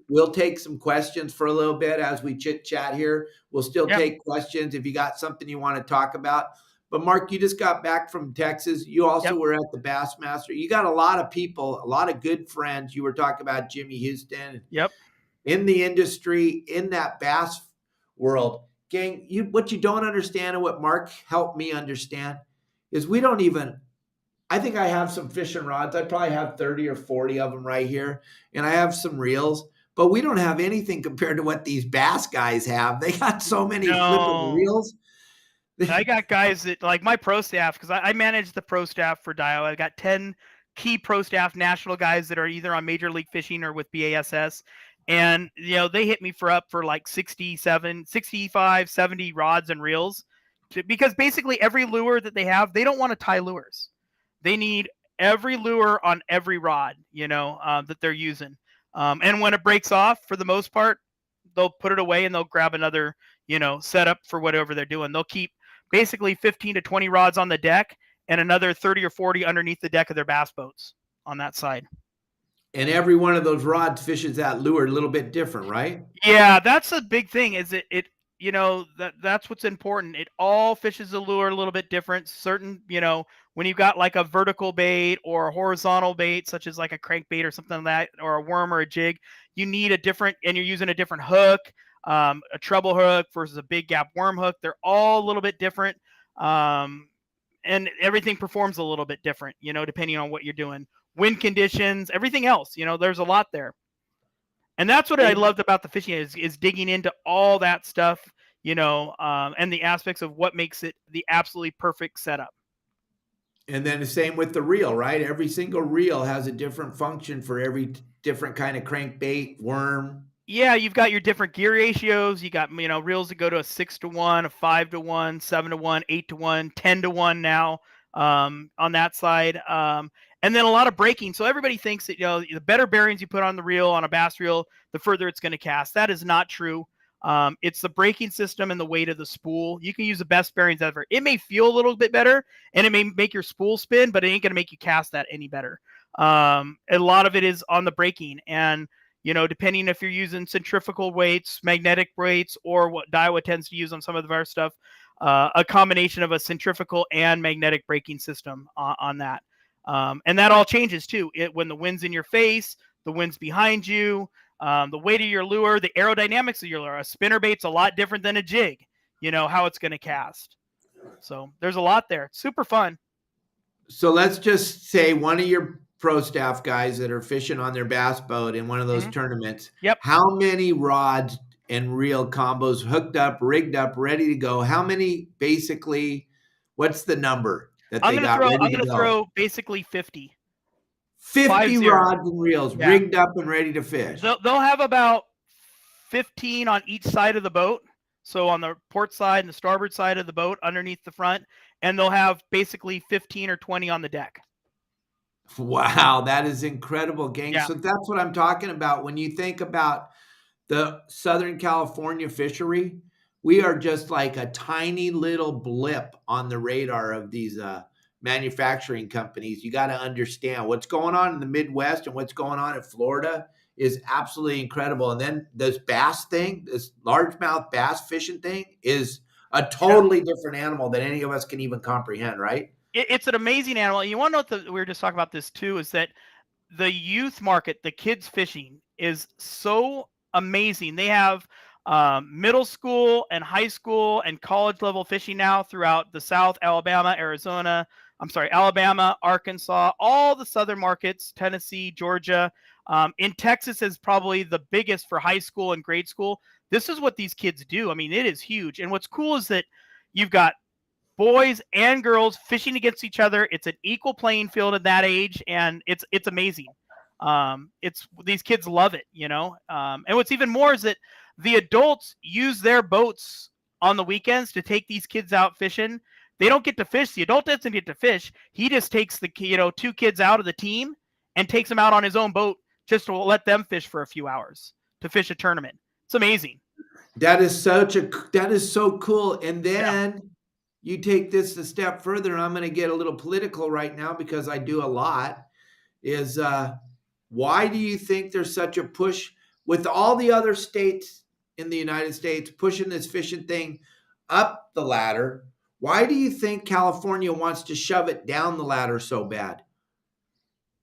we'll take some questions for a little bit as we chit chat here. We'll still take questions if you got something you want to talk about. But Marc, you just got back from Texas. You also were at the Bassmaster. You got a lot of people, a lot of good friends. You were talking about Jimmy Houston. Yep. In the industry, in that bass world. Gang, what you don't understand and what Marc helped me understand is I think I have some fishing rods. I probably have 30 or 40 of them right here. And I have some reels, but we don't have anything compared to what these bass guys have. They got so many flipping reels. I got guys that, like my pro staff, because I manage the pro staff for Daiwa. I got 10 key pro staff national guys that are either on Major League Fishing or with BASS. And, they hit me for like 65, 70 rods and reels. Because basically every lure that they have, they don't want to tie lures. They need every lure on every rod, that they're using. And when it breaks off, for the most part, they'll put it away and they'll grab another, setup for whatever they're doing. They'll keep basically 15 to 20 rods on the deck and another 30 or 40 underneath the deck of their bass boats on that side. And every one of those rods fishes that lure a little bit different, right? Yeah, that's a big thing. Is that's what's important. It all fishes the lure a little bit different. Certain, when you've got like a vertical bait or a horizontal bait, such as like a crankbait or something like that, or a worm or a jig, you need a different, and you're using a different hook, a treble hook versus a big gap worm hook. They're all a little bit different. And everything performs a little bit different, depending on what you're doing. Wind conditions, everything else, there's a lot there. And that's what I loved about the fishing is digging into all that stuff, and the aspects of what makes it the absolutely perfect setup. And then the same with the reel, right? Every single reel has a different function for every different kind of crankbait, worm. Yeah, you've got your different gear ratios. You got, reels that go to a 6-to-1, a 5-to-1, 7-to-1, 8-to-1, 10-to-1 now on that side. And then a lot of braking. So everybody thinks that, the better bearings you put on the reel, on a bass reel, the further it's going to cast. That is not true. It's the braking system and the weight of the spool. You can use the best bearings ever. It may feel a little bit better and it may make your spool spin, but it ain't going to make you cast that any better. A lot of it is on the braking, and depending if you're using centrifugal weights, magnetic weights, or what Daiwa tends to use on some of our stuff, a combination of a centrifugal and magnetic braking system on that. And that all changes too. When the wind's in your face, the wind's behind you, the weight of your lure, the aerodynamics of your lure. A spinnerbait's a lot different than a jig, how it's going to cast. So there's a lot there. It's super fun. So let's just say one of your pro staff guys that are fishing on their bass boat in one of those tournaments. Yep. How many rods and reel combos hooked up, rigged up, ready to go? How many basically, what's the number that they got ready to go? I'm going to throw basically 50. 50 rods and reels rigged up and ready to fish. They'll have about 15 on each side of the boat. So on the port side and the starboard side of the boat underneath the front, and they'll have basically 15 or 20 on the deck. Wow, that is incredible, gang. Yeah. So that's what I'm talking about. When you think about the Southern California fishery, we are just like a tiny little blip on the radar of these manufacturing companies. You got to understand what's going on in the Midwest and what's going on in Florida is absolutely incredible. And then this bass thing, this largemouth bass fishing thing, is a totally different animal than any of us can even comprehend, right? It's an amazing animal. You want to know we were just talking about this too, is that the youth market, the kids fishing, is so amazing. They have middle school and high school and college level fishing now throughout the South, Alabama, Arkansas, all the southern markets, Tennessee, Georgia. In Texas is probably the biggest for high school and grade school. This is what these kids do. I mean, it is huge. And what's cool is that you've got boys and girls fishing against each other. It's an equal playing field at that age, and it's amazing. These kids love it, and what's even more is that the adults use their boats on the weekends to take these kids out fishing. They don't get to fish. The adult doesn't get to fish. He just takes the two kids out of the team and takes them out on his own boat just to let them fish for a few hours to fish a tournament. It's amazing. That is so cool. And then you take this a step further, and I'm going to get a little political right now because I do a lot, is why do you think there's such a push with all the other states in the United States pushing this fishing thing up the ladder? Why do you think California wants to shove it down the ladder so bad?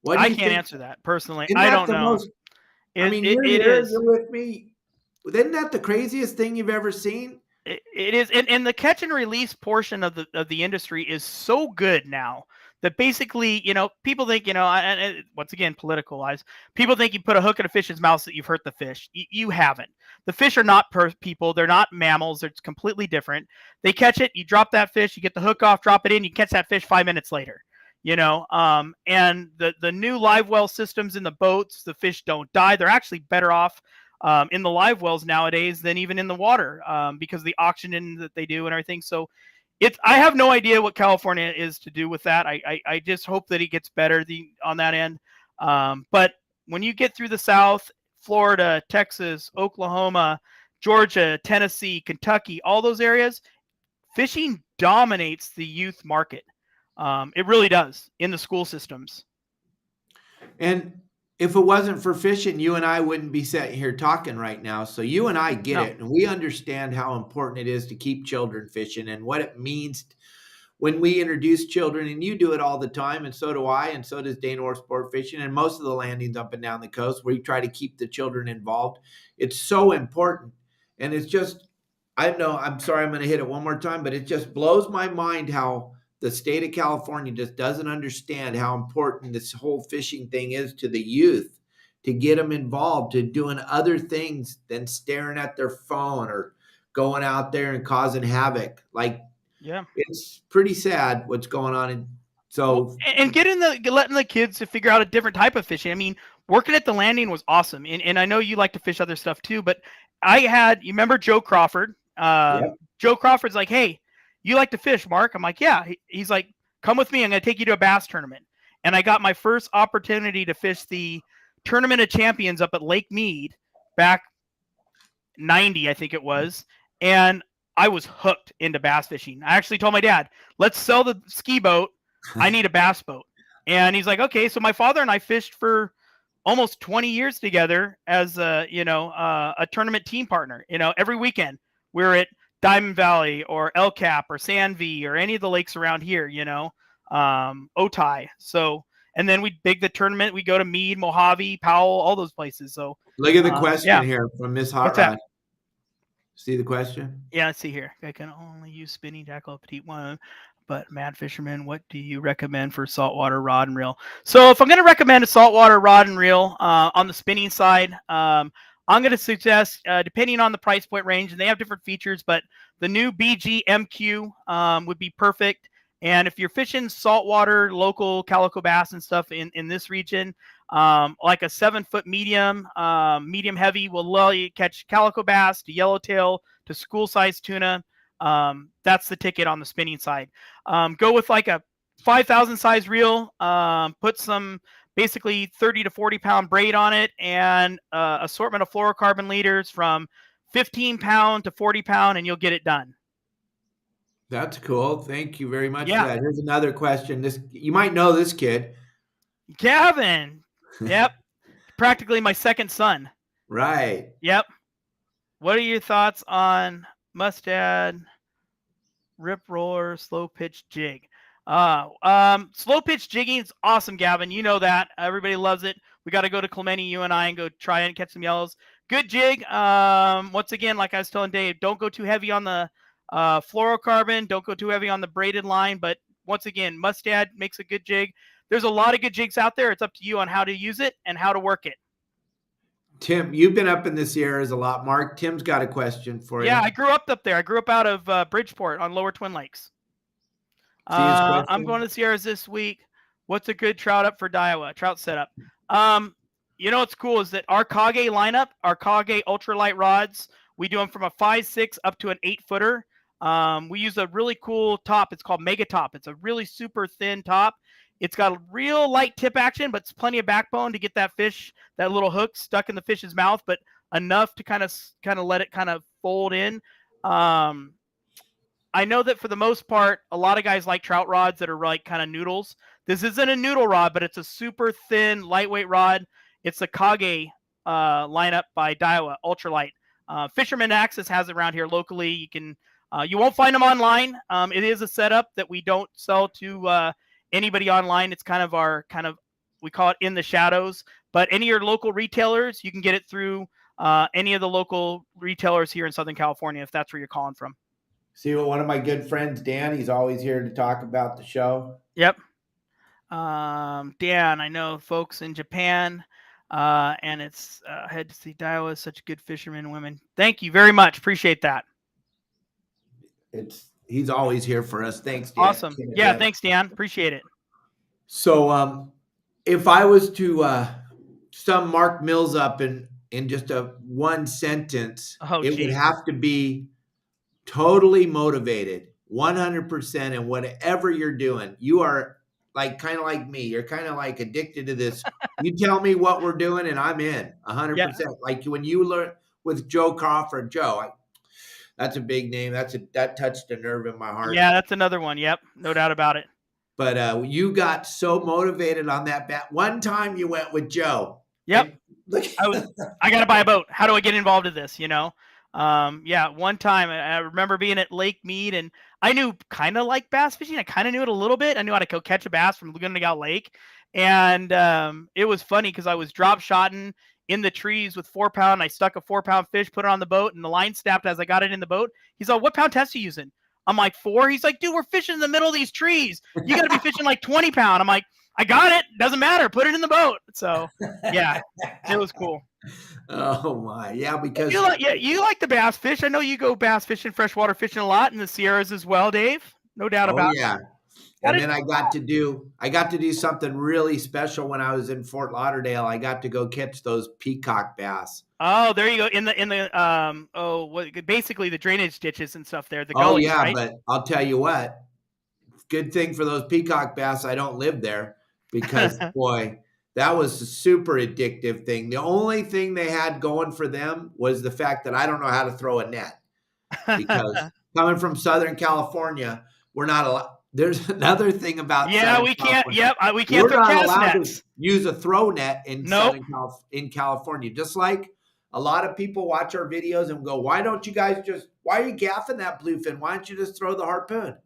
I can't answer that personally. I don't know. You're with me. Isn't that the craziest thing you've ever seen? It is, and the catch and release portion of the industry is so good now that basically, people think, and once again, political wise, people think you put a hook in a fish's mouth that you've hurt the fish. You haven't. The fish are not people. They're not mammals. It's completely different. They catch it. You drop that fish. You get the hook off. Drop it in. You catch that fish 5 minutes later. And the new live well systems in the boats, the fish don't die. They're actually better off in the live wells nowadays than even in the water because of the oxygen that they do and everything. So I have no idea what California is to do with that. I just hope that it gets better on that end. But when you get through the South, Florida, Texas, Oklahoma, Georgia, Tennessee, Kentucky, all those areas, fishing dominates the youth market. It really does in the school systems. And if it wasn't for fishing, you and I wouldn't be sitting here talking right now. So you and I get it, and we understand how important it is to keep children fishing and what it means when we introduce children. And you do it all the time, and so do I, and so does Dana Sport Fishing, and most of the landings up and down the coast where you try to keep the children involved. It's so important, and it's just, I know, I'm sorry, I'm going to hit it one more time, but it just blows my mind how the state of California just doesn't understand how important this whole fishing thing is to the youth, to get them involved, to doing other things than staring at their phone or going out there and causing havoc. Like, yeah, it's pretty sad what's going on. And so, and letting the kids to figure out a different type of fishing. I mean, working at the landing was awesome. And I know you like to fish other stuff too, but you remember Joe Crawford? Yep. Joe Crawford's like, hey, you like to fish, Mark? I'm like, yeah. He's like, come with me. I'm going to take you to a bass tournament. And I got my first opportunity to fish the Tournament of Champions up at Lake Mead back 90, I think it was. And I was hooked into bass fishing. I actually told my dad, let's sell the ski boat. I need a bass boat. And he's like, okay. So my father and I fished for almost 20 years together as a tournament team partner. Every weekend we're at Diamond Valley or El Cap or San V or any of the lakes around here, Otay. So, and then we big the tournament. We go to Mead, Mojave, Powell, all those places. So look at the question here from Miss Hot What's Rod. that? See the question? Yeah, let's see here. I can only use spinning tackle, petite one, but Mad Fisherman, what do you recommend for saltwater rod and reel? So if I'm going to recommend a saltwater rod and reel on the spinning side, I'm going to suggest, depending on the price point range, and they have different features, but the new BG MQ would be perfect. And if you're fishing saltwater, local calico bass and stuff in this region, like a 7-foot medium heavy will allow you to catch calico bass to yellowtail to school size tuna. That's the ticket on the spinning side. Go with like a 5,000 size reel, put some basically 30 to 40 pound braid on it, and assortment of fluorocarbon leaders from 15 pound to 40 pound, and you'll get it done. That's cool. Thank you very much Yeah. for that. Here's another question. You might know this kid. Gavin. Yep. Practically my second son. Right. Yep. What are your thoughts on Mustad, rip roller, slow pitch jig? Slow pitch jigging is awesome, Gavin. You know that. Everybody loves it. We got to go to Clemente, you and I, and go try and catch some yellows. Good jig. Once again, like I was telling Dave, don't go too heavy on the fluorocarbon. Don't go too heavy on the braided line. But once again, Mustad makes a good jig. There's a lot of good jigs out there. It's up to you on how to use it and how to work it. Tim, you've been up in the Sierras a lot. Mark, Tim's got a question for you. Yeah, I grew up there. I grew up out of Bridgeport on Lower Twin Lakes. I'm going to the Sierras this week. What's a good trout up for Daiwa? Trout setup. What's cool is that our Kage lineup, our Kage ultralight rods, we do them from a 5.6 up to an 8-footer. We use a really cool top. It's called Mega Top. It's a really super thin top. It's got a real light tip action, but it's plenty of backbone to get that fish, that little hook stuck in the fish's mouth, but enough to kind of let it kind of fold in. I know that for the most part, a lot of guys like trout rods that are like kind of noodles. This isn't a noodle rod, but it's a super thin, lightweight rod. It's a Kage lineup by Daiwa, ultralight. Fisherman Access has it around here locally. You won't find them online. It is a setup that we don't sell to anybody online. It's we call it in the shadows. But any of your local retailers, you can get it through any of the local retailers here in Southern California, if that's where you're calling from. See, one of my good friends, Dan, he's always here to talk about the show. Yep. Dan, I know folks in Japan, and it's had to see Daiwa, such good fishermen and women. Thank you very much. Appreciate that. He's always here for us. Thanks, Dan. Awesome. Yeah, thanks, Dan. Appreciate it. So if I was to sum Marc Mills up in just one sentence, it would have to be totally motivated. 100%. And whatever you're doing, you are like kind of like me. You're kind of like addicted to this. You tell me what we're doing, and I'm in Yeah. 100%. Like when you learn with Joe Crawford, that's a big name. That touched a nerve in my heart. Yeah, that's another one. Yep, no doubt about it. But you got so motivated on that bat. One time you went with Joe. Yep. Look, I got to buy a boat. How do I get involved in this? Yeah, one time I remember being at Lake Mead, and I knew kind of like bass fishing. I kind of knew it a little bit. I knew how to go catch a bass from Laguna Niguel Lake. And it was funny because I was drop shotting in the trees with 4-pound. I stuck a 4-pound fish, put it on the boat, and the line snapped as I got it in the boat. He's like, "What pound test are you using?" I'm like, 4. He's like, "Dude, we're fishing in the middle of these trees. You got to be fishing like 20-pound. I'm like, "I got it. Doesn't matter. Put it in the boat." So yeah, it was cool. Oh my, yeah, because you like the bass fish. I know you go bass fishing, freshwater fishing a lot in the Sierras as well, Dave. No doubt about it. yeah. And then I got to do something really special when I was in Fort Lauderdale. I got to go catch those peacock bass. Oh, there you go. In the basically the drainage ditches and stuff there. The gullies, yeah, right? but I'll tell you what. Good thing for those peacock bass, I don't live there because boy, that was a super addictive thing. The only thing they had going for them was the fact that I don't know how to throw a net because coming from Southern California, we're not allowed. There's another thing about we can't. Yep, we can't we're throw not cast allowed nets. to use a throw net in Nope. in California. Just like a lot of people watch our videos and go, "Why don't you guys why are you gaffing that bluefin? Why don't you just throw the harpoon?"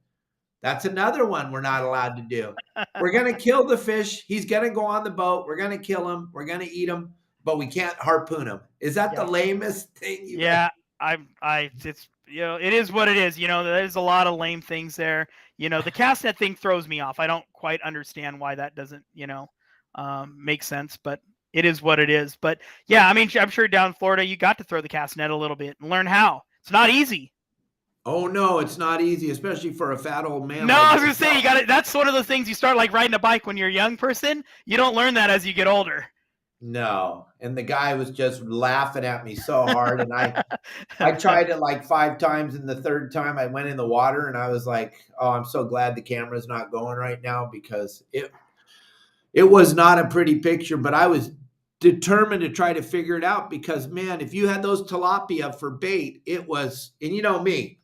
That's another one we're not allowed to do. We're going to kill the fish. He's going to go on the boat. We're going to kill him. We're going to eat him, but we can't harpoon him. Is that the lamest thing? It's, it is what it is. There's a lot of lame things there. The cast net thing throws me off. I don't quite understand why that doesn't, make sense, but it is what it is. But yeah, I mean, I'm sure down in Florida, you got to throw the cast net a little bit and learn how. It's not easy. Oh no, it's not easy, especially for a fat old man. No, I was gonna say that's one of the things you start like riding a bike when you're a young person. You don't learn that as you get older. No, and the guy was just laughing at me so hard, and I tried it like 5 times, and the third time I went in the water, and I was like, "Oh, I'm so glad the camera's not going right now because it was not a pretty picture." But I was determined to try to figure it out because man, if you had those tilapia for bait, it was, and you know me.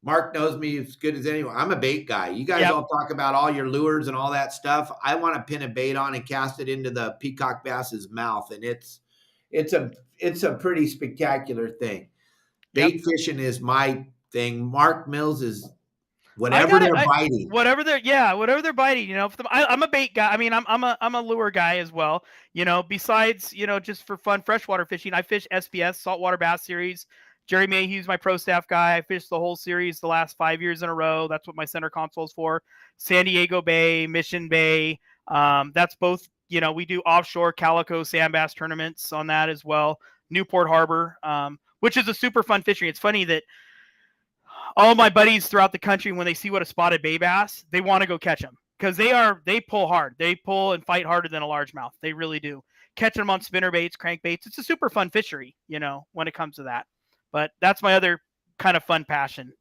Mark knows me as good as anyone. I'm a bait guy. You guys all talk about all your lures and all that stuff. I want to pin a bait on and cast it into the peacock bass's mouth, and it's a pretty spectacular thing. Bait fishing is my thing. Marc Mills is whatever they're biting. Whatever they're biting. I'm a bait guy. I mean, I'm a lure guy as well. Besides just for fun freshwater fishing, I fish SBS Saltwater Bass Series. Jerry Mayhew's my pro staff guy. I fished the whole series the last 5 years in a row. That's what my center console is for. San Diego Bay, Mission Bay. That's both, we do offshore calico sand bass tournaments on that as well. Newport Harbor, which is a super fun fishery. It's funny that all my buddies throughout the country, when they see what a spotted bay bass, they want to go catch them because they pull hard. They pull and fight harder than a largemouth. They really do. Catching them on spinner baits, crank baits. It's a super fun fishery, when it comes to that. But that's my other kind of fun passion.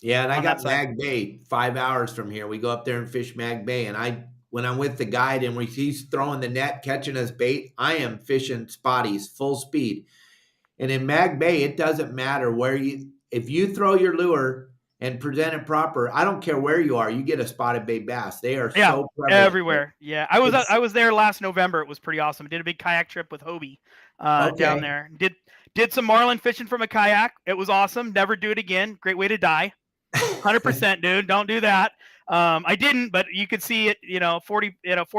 Yeah, and I got Mag Bay 5 hours from here. We go up there and fish Mag Bay, and when I'm with the guide and he's throwing the net, catching us bait, I am fishing spotties full speed. And in Mag Bay, it doesn't matter if you throw your lure and present it proper, I don't care where you are, you get a spotted bay bass. They are so prevalent everywhere. Yeah, I was there last November. It was pretty awesome. I did a big kayak trip with Hobie down there. Did some marlin fishing from a kayak. It was awesome. Never do it again. Great way to die. 100%, dude. Don't do that. I didn't, but you could see it. 40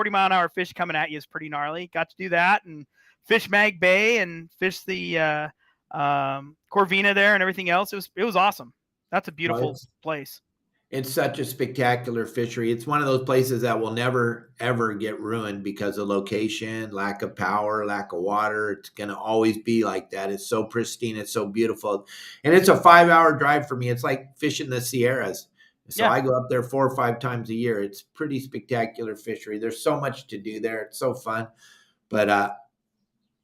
mile-an-hour fish coming at you is pretty gnarly. Got to do that and fish Mag Bay and fish the Corvina there and everything else. It was awesome. That's a beautiful place. It's such a spectacular fishery. It's one of those places that will never, ever get ruined because of location, lack of power, lack of water. It's going to always be like that. It's so pristine. It's so beautiful. And it's a 5-hour drive for me. It's like fishing the Sierras. So I go up there 4 or 5 times a year. It's pretty spectacular fishery. There's so much to do there. It's so fun. But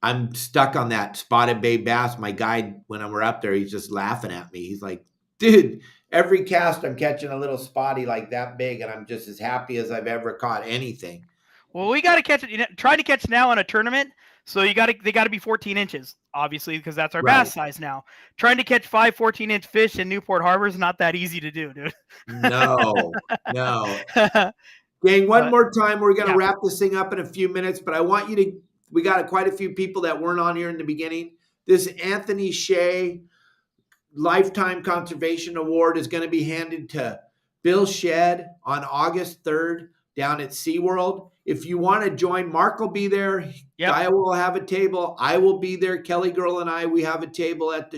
I'm stuck on that spotted bay bass. My guide, when we're up there, he's just laughing at me. He's like, dude, every cast I'm catching a little spotty like that big, and I'm just as happy as I've ever caught anything. Well, we got to catch it. Try to catch now in a tournament. So they got to be 14 inches, obviously, because that's our Right. bass size now. Trying to catch 5 14-inch fish in Newport Harbor is not that easy to do, dude. No. Gang, one But more time. We're going to yeah, wrap this thing up in a few minutes, but I want you to, we got quite a few people that weren't on here in the beginning. This Anthony Shea Lifetime Conservation Award is going to be handed to Bill Shedd on August 3rd down at SeaWorld. If you want to join, Mark will be there. Yep. Daiwa will have a table. I will be there. Kelly Girl and I, we have a table at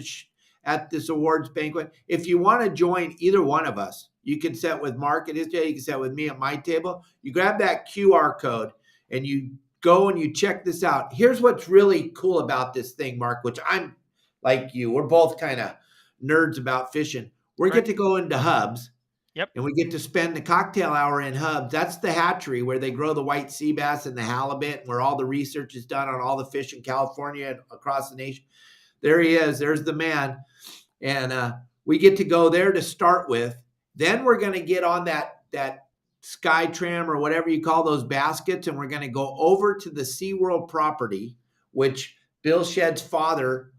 at this awards banquet. If you want to join either one of us, you can sit with Mark at his table. You can sit with me at my table. You grab that QR code and you go and you check this out. Here's what's really cool about this thing, Mark, which I'm like you. We're both kind of nerds about fishing. We get to go into Hubs. Yep. And we get to spend the cocktail hour in Hubs. That's the hatchery where they grow the white sea bass and the halibut, where all the research is done on all the fish in California and across the nation. There he is. There's the man. And we get to go there to start with. Then we're going to get on that Sky Tram or whatever you call those baskets, and we're going to go over to the SeaWorld property, which Bill Shedd's father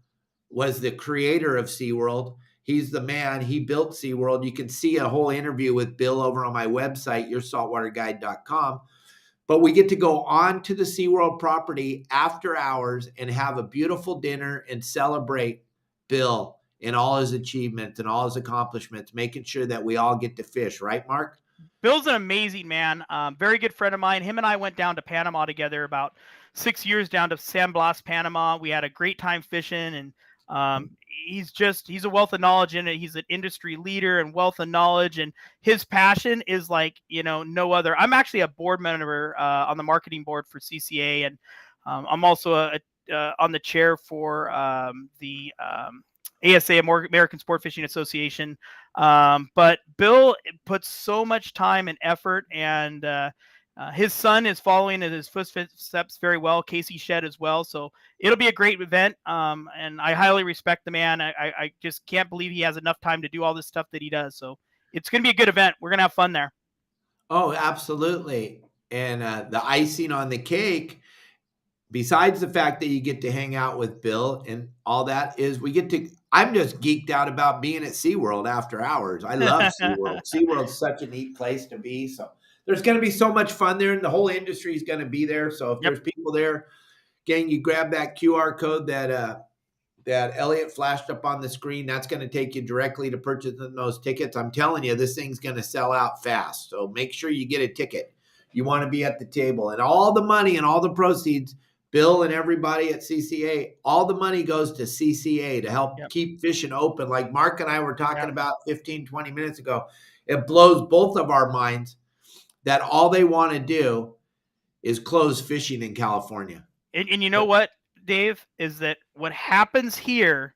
was the creator of SeaWorld. He's the man. He built SeaWorld. You can see a whole interview with Bill over on my website, yoursaltwaterguide.com. But we get to go on to the SeaWorld property after hours and have a beautiful dinner and celebrate Bill and all his achievements and all his accomplishments, making sure that we all get to fish. Right, Mark? Bill's an amazing man. Very good friend of mine. Him and I went down to Panama together about 6 years down to San Blas, Panama. We had a great time fishing, and he's a wealth of knowledge in it. He's an industry leader and wealth of knowledge, and his passion is like, no other. I'm actually a board member on the marketing board for CCA, and I'm also on the chair for the ASA, American Sport Fishing Association. But Bill puts so much time and effort, and his son is following in his footsteps very well, Casey Shedd as well. So it'll be a great event. And I highly respect the man. I just can't believe he has enough time to do all this stuff that he does. So it's going to be a good event. We're going to have fun there. Oh, absolutely. And the icing on the cake, besides the fact that you get to hang out with Bill and all that, is I'm just geeked out about being at SeaWorld after hours. I love SeaWorld. SeaWorld's such a neat place to be. So there's going to be so much fun there, and the whole industry is going to be there. So if there's people there, gang, you grab that QR code that Elliot flashed up on the screen. That's going to take you directly to purchasing those tickets. I'm telling you, this thing's going to sell out fast. So make sure you get a ticket. You want to be at the table. And all the money and all the proceeds, Bill and everybody at CCA, all the money goes to CCA to help keep fishing open. Like Mark and I were talking about 15, 20 minutes ago. It blows both of our minds that all they want to do is close fishing in California. And you know what, Dave, is that what happens here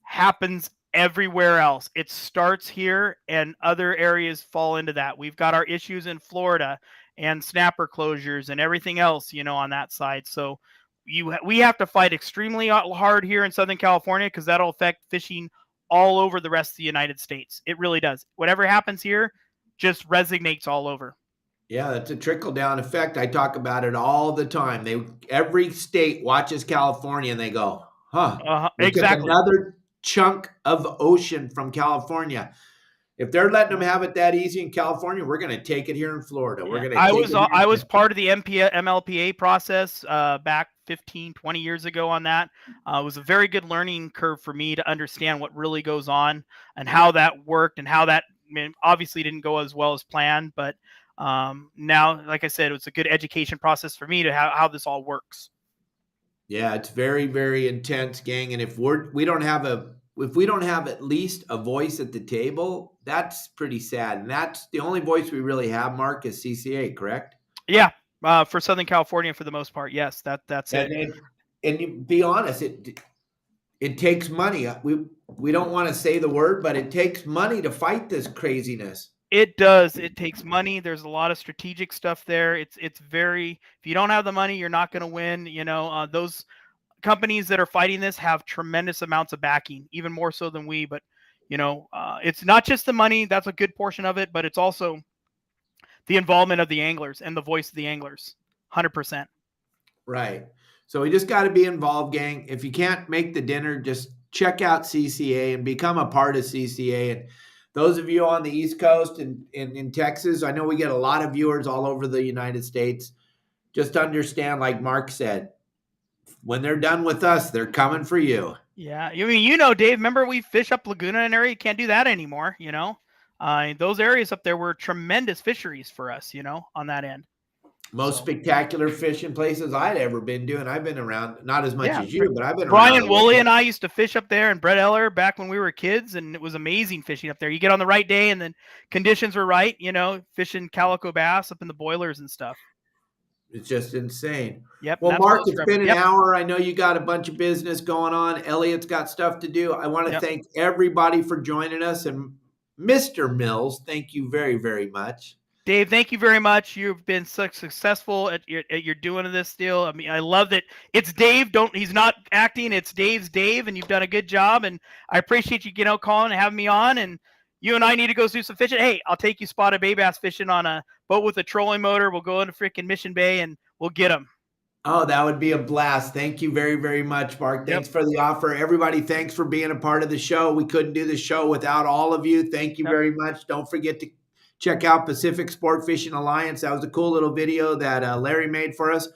happens everywhere else. It starts here and other areas fall into that. We've got our issues in Florida and snapper closures and everything else, on that side. So we have to fight extremely hard here in Southern California, because that'll affect fishing all over the rest of the United States. It really does. Whatever happens here just resonates all over. Yeah, that's a trickle-down effect. I talk about it all the time. Every state watches California and they go, exactly. Another chunk of ocean from California. If they're letting them have it that easy in California, we're going to take it here in Florida. We're going to. I was part of the MLPA process back 15, 20 years ago on that. It was a very good learning curve for me to understand what really goes on and how that worked, and how that obviously didn't go as well as planned, but now, like I said, it's a good education process for me to how this all works. Yeah, it's very, very intense, gang. And if we don't have at least a voice at the table, that's pretty sad. And that's the only voice we really have, Mark, is CCA, correct? Yeah, for Southern California for the most part, yes, that's it. And be honest, it takes money. We don't want to say the word, but it takes money to fight this craziness. It does. It takes money. There's a lot of strategic stuff there. It's very, if you don't have the money, you're not going to win. Those companies that are fighting this have tremendous amounts of backing, even more so than we. But It's not just the money. That's a good portion of it, but it's also the involvement of the anglers and the voice of the anglers. 100%. Right. So we just got to be involved, gang. If you can't make the dinner, just check out CCA and become a part of CCA. And those of you on the East Coast and in Texas, I know we get a lot of viewers all over the United States. Just understand, like Mark said, when they're done with us, they're coming for you. Yeah. I mean, Dave, remember we fish up Laguna and area? You can't do that anymore, those areas up there were tremendous fisheries for us, on that end. Most spectacular fishing places I'd ever been doing. I've been around, not as much as you, but I've been around. Brian Woolley and I used to fish up there, and Brett Eller back when we were kids, and it was amazing fishing up there. You get on the right day, and then conditions were right, fishing calico bass up in the boilers and stuff. It's just insane. Yep. Well, Mark, it's been an hour. I know you got a bunch of business going on. Elliot's got stuff to do. I want to thank everybody for joining us. And Mr. Mills, thank you very, very much. Dave, thank you very much. You've been so successful at your doing this deal. I mean, I love that it's Dave. He's not acting. It's Dave's Dave, and you've done a good job. And I appreciate you, calling and having me on. And you and I need to go do some fishing. Hey, I'll take you spotted bay bass fishing on a boat with a trolling motor. We'll go into freaking Mission Bay and we'll get them. Oh, that would be a blast. Thank you very, very much, Mark. Thanks for the offer. Everybody, thanks for being a part of the show. We couldn't do the show without all of you. Thank you very much. Don't forget to check out Pacific Sport Fishing Alliance. That was a cool little video that Larry made for us.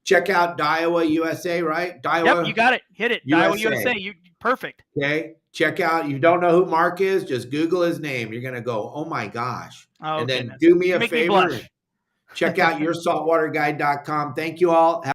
Check out Daiwa USA, right? Daiwa. Yep, you got it. Hit it. USA. Daiwa USA. Perfect. Okay. Check out. You don't know who Mark is? Just Google his name. You're going to go, oh my gosh. And then do me a favor. Check out yoursaltwaterguide.com. Thank you all.